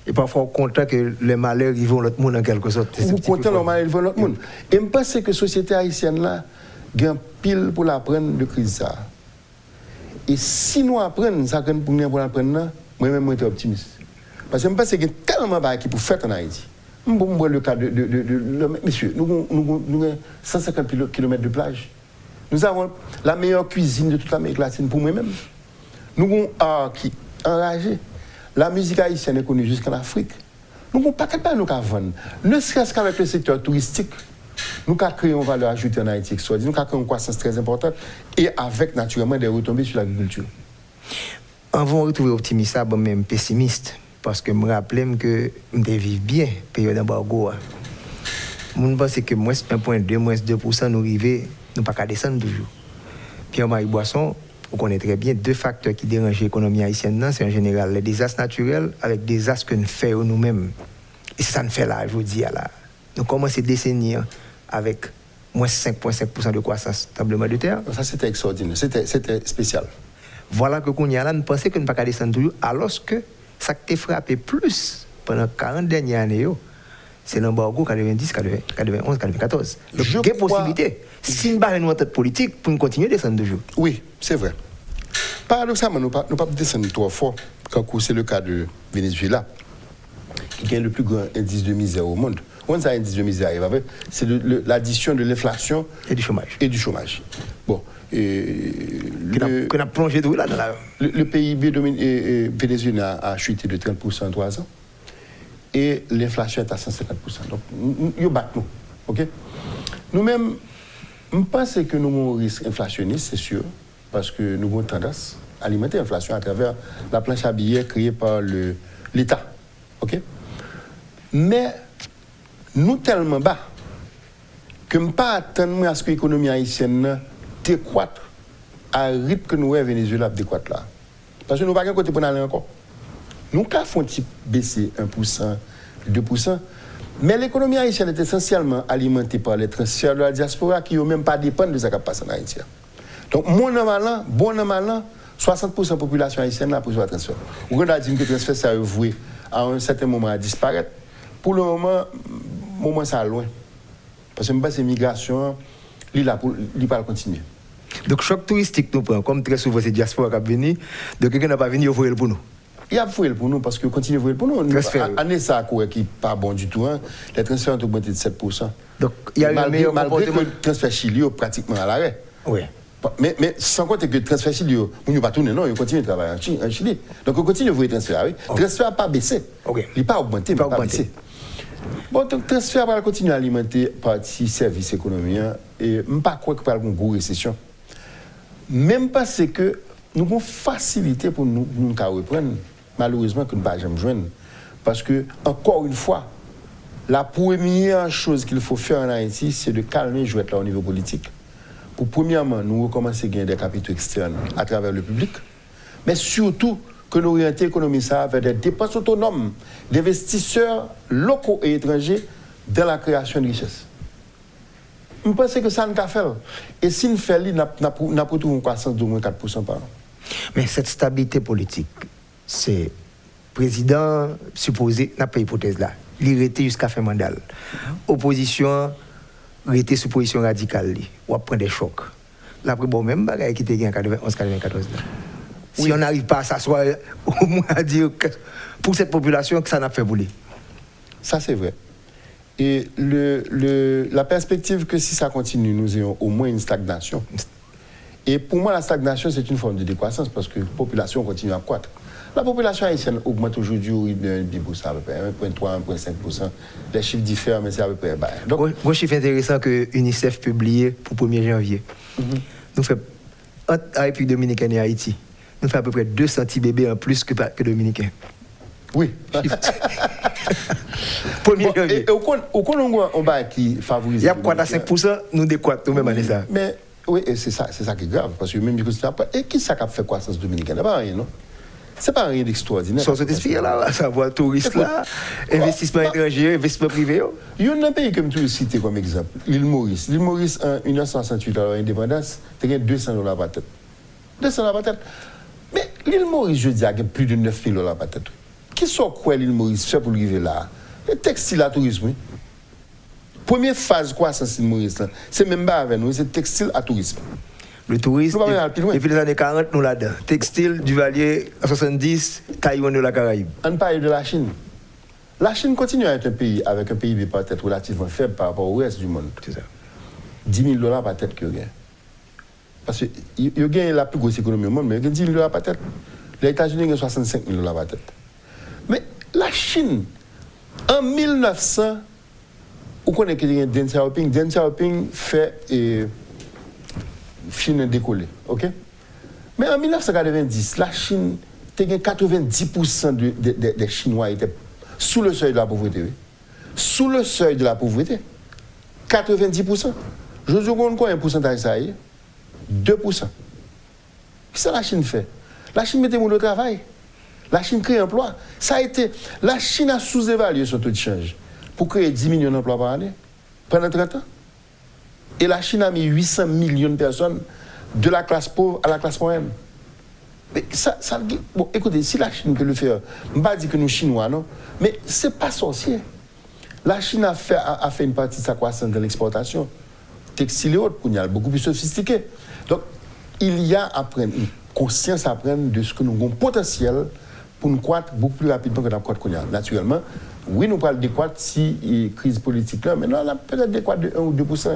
Et parfois, on compte que les malheurs, ils vont l'autre monde en quelque sorte. Vous comptez les malheurs, ils vont l'autre monde. Et je pense que la société haïtienne là, gagne pile pour l'apprendre de crise ça. Et si nous apprenons ça pour l'apprendre, moi-même, je suis optimiste. Parce que je pense qu'il y a tellement de choses qui peuvent faire en Haïti. Je prends le cas de monsieur, nous avons 150 km de plage. Nous avons la meilleure cuisine de toute l'Amérique latine pour moi-même. Nous avons un art qui est enragé. La musique haïtienne est connue jusqu'en Afrique. Nous n'avons pas qu'à nous vendre. Ne serait-ce qu'avec le secteur touristique, nous avons créé une valeur ajoutée en Haïti extraordinaire, nous avons créé une croissance très importante et avec naturellement des retombées sur l'agriculture. On va retrouver optimiste, même pessimiste, parce que je me rappelle que je vivre bien période d'embargo. Je pense que moins 1,2, moins 2%, nous arrivons, nous pas qu'à descendre toujours. Pierre-Marie Boisson, on connaît très bien deux facteurs qui dérangent l'économie haïtienne, c'est en général les désastres naturels avec des désastres que nous faisons nous-mêmes. Et ça nous fait là, je vous dis, là. Nous commençons cette décennie avec moins 5,5% de croissance tremblement de terre. Ça, c'était extraordinaire, c'était spécial. Voilà que nous pensons que nous ne pas descendre toujours, alors que ça t'a frappé plus pendant 40 dernières années. C'est l'embargo 90, 91, 94. Donc, il y a des possibilités. Si nous avons une entente politique, pour nous continuer à descendre toujours. Oui, c'est vrai. Paradoxalement, nous ne pouvons pas descendre trop fort, quand c'est le cas de Venezuela, qui a le plus grand indice de misère au monde. On a un indice de misère, c'est l'addition de l'inflation et du chômage. Bon. Qu'on a plongé tout là dans la... Le PIB vénézuélien a chuté de 30% en 3 ans. Et l'inflation est à 150%. Donc, nous battons. OK? Nous-mêmes, je pense que nous avons un risque inflationniste, c'est sûr, parce que nous avons tendance à alimenter l'inflation à travers la planche à billets créée par l'État. OK? Mais nous tellement bas que je ne peux pas attendre à ce que l'économie haïtienne décroître à rythme que nous avons au Venezuela décroître là. Parce que nous n'avons pas de côté pour aller encore. Nous avons baissé 1%, 2%, mais l'économie haïtienne est essentiellement alimentée par les transferts de la diaspora qui n'ont même pas dépendent de ce qui passe en Haïti. Donc, bon an, 60% de la population haïtienne a besoin de transfert. Vous avez dit que le transfert ça a voué à un certain moment à disparaître. Pour le moment ça est loin. Parce que je pense que l'immigration, il va continuer. Donc, choc touristique, nous prenons, comme très souvent, c'est diaspora qui vient, donc quelqu'un n'a pas venu, il faut pour nous. Il y a fouillé pour nous parce que continue à fouiller pour nous. Année ça qui n'est pas bon du tout. Hein. Les transferts ont augmenté de 7%. Donc il y a eu un meilleur comportement. Malgré que le transfert Chili est pratiquement à l'arrêt. Oui. Mais sans compter que le transfert Chili, on ne va pas tourner, non, il continue de travailler en Chili. Donc on continue à voir les transferts. Oui. Le transfert n'a pas baissé. Il n'a pas augmenté, mais pas baissé. Bon, donc le transfert va continuer à alimenter partie services économiques. Et je ne pas croire qu'il y a une grosse récession. Même parce que nous avons facilité pour nous reprendre. Malheureusement, que nous ne pouvons jamais joindre. Parce que, encore une fois, la première chose qu'il faut faire en Haïti, c'est de calmer le jouet là au niveau politique. Pour premièrement, nous recommencer à gagner des capitaux externes à travers le public, mais surtout que nous orienter l'économie vers des dépenses autonomes d'investisseurs locaux et étrangers dans la création de richesses. Je pense que ça n'a fait. Et si nous faisons, nous avons une croissance d'au moins 4% par an. Mais cette stabilité politique, c'est le président supposé, n'a pas hypothèse là, il était jusqu'à fin mandat. Opposition, il était sous position radicale, ou prendre des chocs. Là, bon, même bagaille qui était en 91-94. Si on n'arrive pas à s'asseoir, au moins à dire que pour cette population, que ça n'a fait pour lui. Ça, c'est vrai. Et la perspective que si ça continue, nous ayons au moins une stagnation. Et pour moi, la stagnation, c'est une forme de décroissance parce que la population continue à croître. La population haïtienne augmente aujourd'hui au rythme de 10%, à peu près 1,3, 1,5%. Les chiffres diffèrent, mais c'est à peu près. Donc, un chiffre intéressant que l'UNICEF publié pour 1er janvier. Nous faisons, entre la République dominicaine et Haïti, nous faisons à peu près 200 bébés en plus que dominicains. Oui. 1er janvier. Et au Congo, on va qui favorise. Il y a quoi à 5%, nous décroître nous-mêmes année ça. Mais oui, c'est ça qui est grave. Parce que même si c'est pas. Et qui ça a fait croissance dominicaine? Pas rien, non? C'est pas rien d'extraordinaire. Sans cet esprit là, savoir touristes là, investissement étranger, investissement privé. Il y a un pays que je citer comme exemple, l'île Maurice. L'île Maurice, en 1968, à l'indépendance, tu as $200 par tête. $200 par tête. Mais l'île Maurice, je dis, il y a plus de $9,000 par tête. Qui sont quoi l'île Maurice fait pour arriver là? Le textile à tourisme. Première phase croissance l'île Maurice, c'est même pas avec nous, c'est textile à tourisme. Le tourisme, depuis les années 40, nous là-dedans. Textile, Duvalier, en 70, Taïwan de la Caraïbe. On parle de la Chine. La Chine continue à être un pays avec un PIB par tête relativement faible par rapport au reste du monde. C'est ça. $10,000 par tête qu'il y a. Parce qu'il y a la plus grosse économie au monde, mais il y a $10,000 par tête. Les États-Unis ont $65,000 par tête. Mais la Chine, en 1900, Vous connaissez que Deng Xiaoping? Deng Xiaoping fait Chine décoller, ok? Mais en 1990, la Chine, 90% des Chinois étaient sous le seuil de la pauvreté. Oui. Sous le seuil de la pauvreté. 90%. Je vous dis quoi un pourcentage ça y est? 2%. Qu'est-ce que la Chine fait? La Chine met des mots de travail. La Chine crée emploi. Ça a été. La Chine a sous-évalué son taux de change pour créer 10 millions d'emplois par année pendant 30 ans. Et la Chine a mis 800 millions de personnes de la classe pauvre à la classe moyenne. Mais bon, écoutez, si la Chine peut le faire, je ne vais pas dire que nous Chinois, non, mais ce n'est pas sorcier. La Chine a fait une partie de sa croissance dans l'exportation. Textile et autres, pour nous, beaucoup plus sophistiqué. Donc, il y a à prendre, une conscience à prendre de ce que nous avons potentiel pour nous croître beaucoup plus rapidement que nous croître. Naturellement, oui, nous parlons de croître si il y a une crise politique là, mais non, on a peut-être des croître de 1 ou 2%,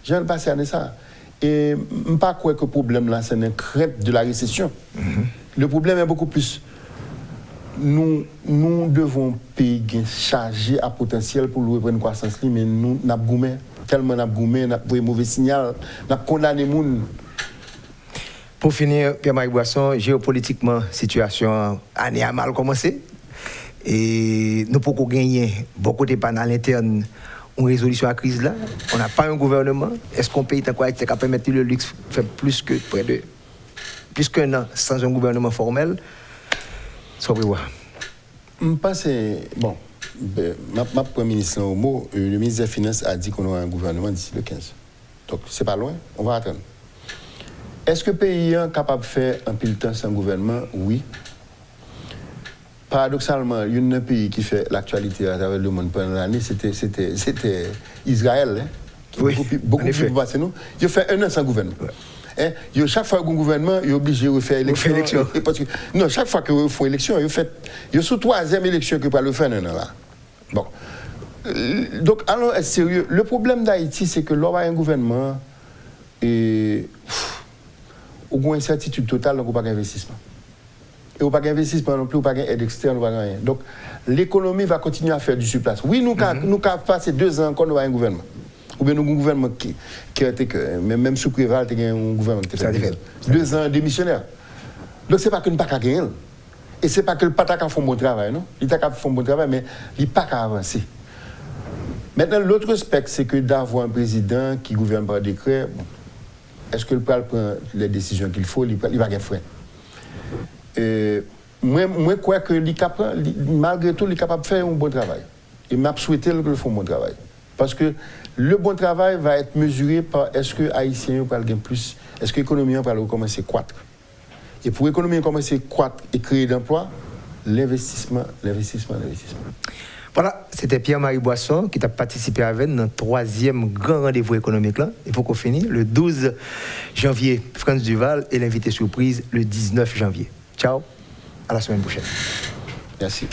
j'ai le passé à ça. Et je ne pas croire que le problème là, c'est une crainte de la récession. Le problème est beaucoup plus. Nous devons payer, charger à potentiel pour nous reprendre une croissance, mais nous n'avons goumé, tellement nous avons goumé, nous avons mauvais signal, nous avons condamné les gens. Pour finir, Pierre-Marie Boisson, géopolitiquement, la situation a mal commencé. Et nous pouvons gagner beaucoup de pannes à l'interne. Une résolution à la crise là, on n'a pas un gouvernement. Est-ce qu'on pays est capable de permettre le luxe faire plus qu'un an sans un gouvernement formel? Ça va voir. Je pense bon, ma Premier ministre au mot, le ministre des Finances a dit qu'on aura un gouvernement d'ici le 15. Donc c'est pas loin, on va attendre. Est-ce que le pays est capable de faire un peu de temps sans gouvernement? Oui. Paradoxalement, il y a un pays qui fait l'actualité à travers le monde pendant l'année, c'était Israël. Hein, oui, beaucoup plus passé nous. Il a fait 1 an sans gouvernement. Ouais. Hein, chaque fois qu'un gouvernement est obligé de faire élection. Non, chaque fois qu'il faut élection, il y a sous 3e élection qu'il peut le faire 1 an là. Bon. Donc, allons être sérieux. Le problème d'Haïti, c'est que l'on a un gouvernement et on a une incertitude totale, donc on n'a pas d'investissement. Et on n'a pas d'investissement non plus, on n'a pas d'aide externe, on n'a pas rien. Donc, l'économie va continuer à faire du surplace. Oui, nous avons passé 2 ans qu'on a un gouvernement. Ou bien nous avons un gouvernement qui a été que, même sous Préval, il y a un gouvernement qui a fait 2 ans démissionnaire. Donc, ce n'est pas que nous n'avons pas gagné. Et ce n'est pas que le PATAC a fait un bon travail, non? Il a fait un bon travail, mais il n'a pas qu'à avancer. Maintenant, l'autre aspect, c'est que d'avoir un président qui gouverne par décret, bon, est-ce que le PAL prend les décisions qu'il faut, il va gagner frein. Moi, crois que malgré tout, il est capable de faire un bon travail. Et m'a souhaité qu'il fasse un bon travail. Parce que le bon travail va être mesuré par est-ce que les Haïtiens vont gagner plus, est-ce que l'économie va commencer à croître. Et pour l'économie commencer à croître et créer d'emplois, l'investissement. Voilà, c'était Pierre-Marie Boisson qui a participé avec nous dans le 3e grand rendez-vous économique là. Il faut qu'on finisse le 12 janvier, France Duval et l'invité surprise le 19 janvier. Ciao, à la semaine prochaine. Merci.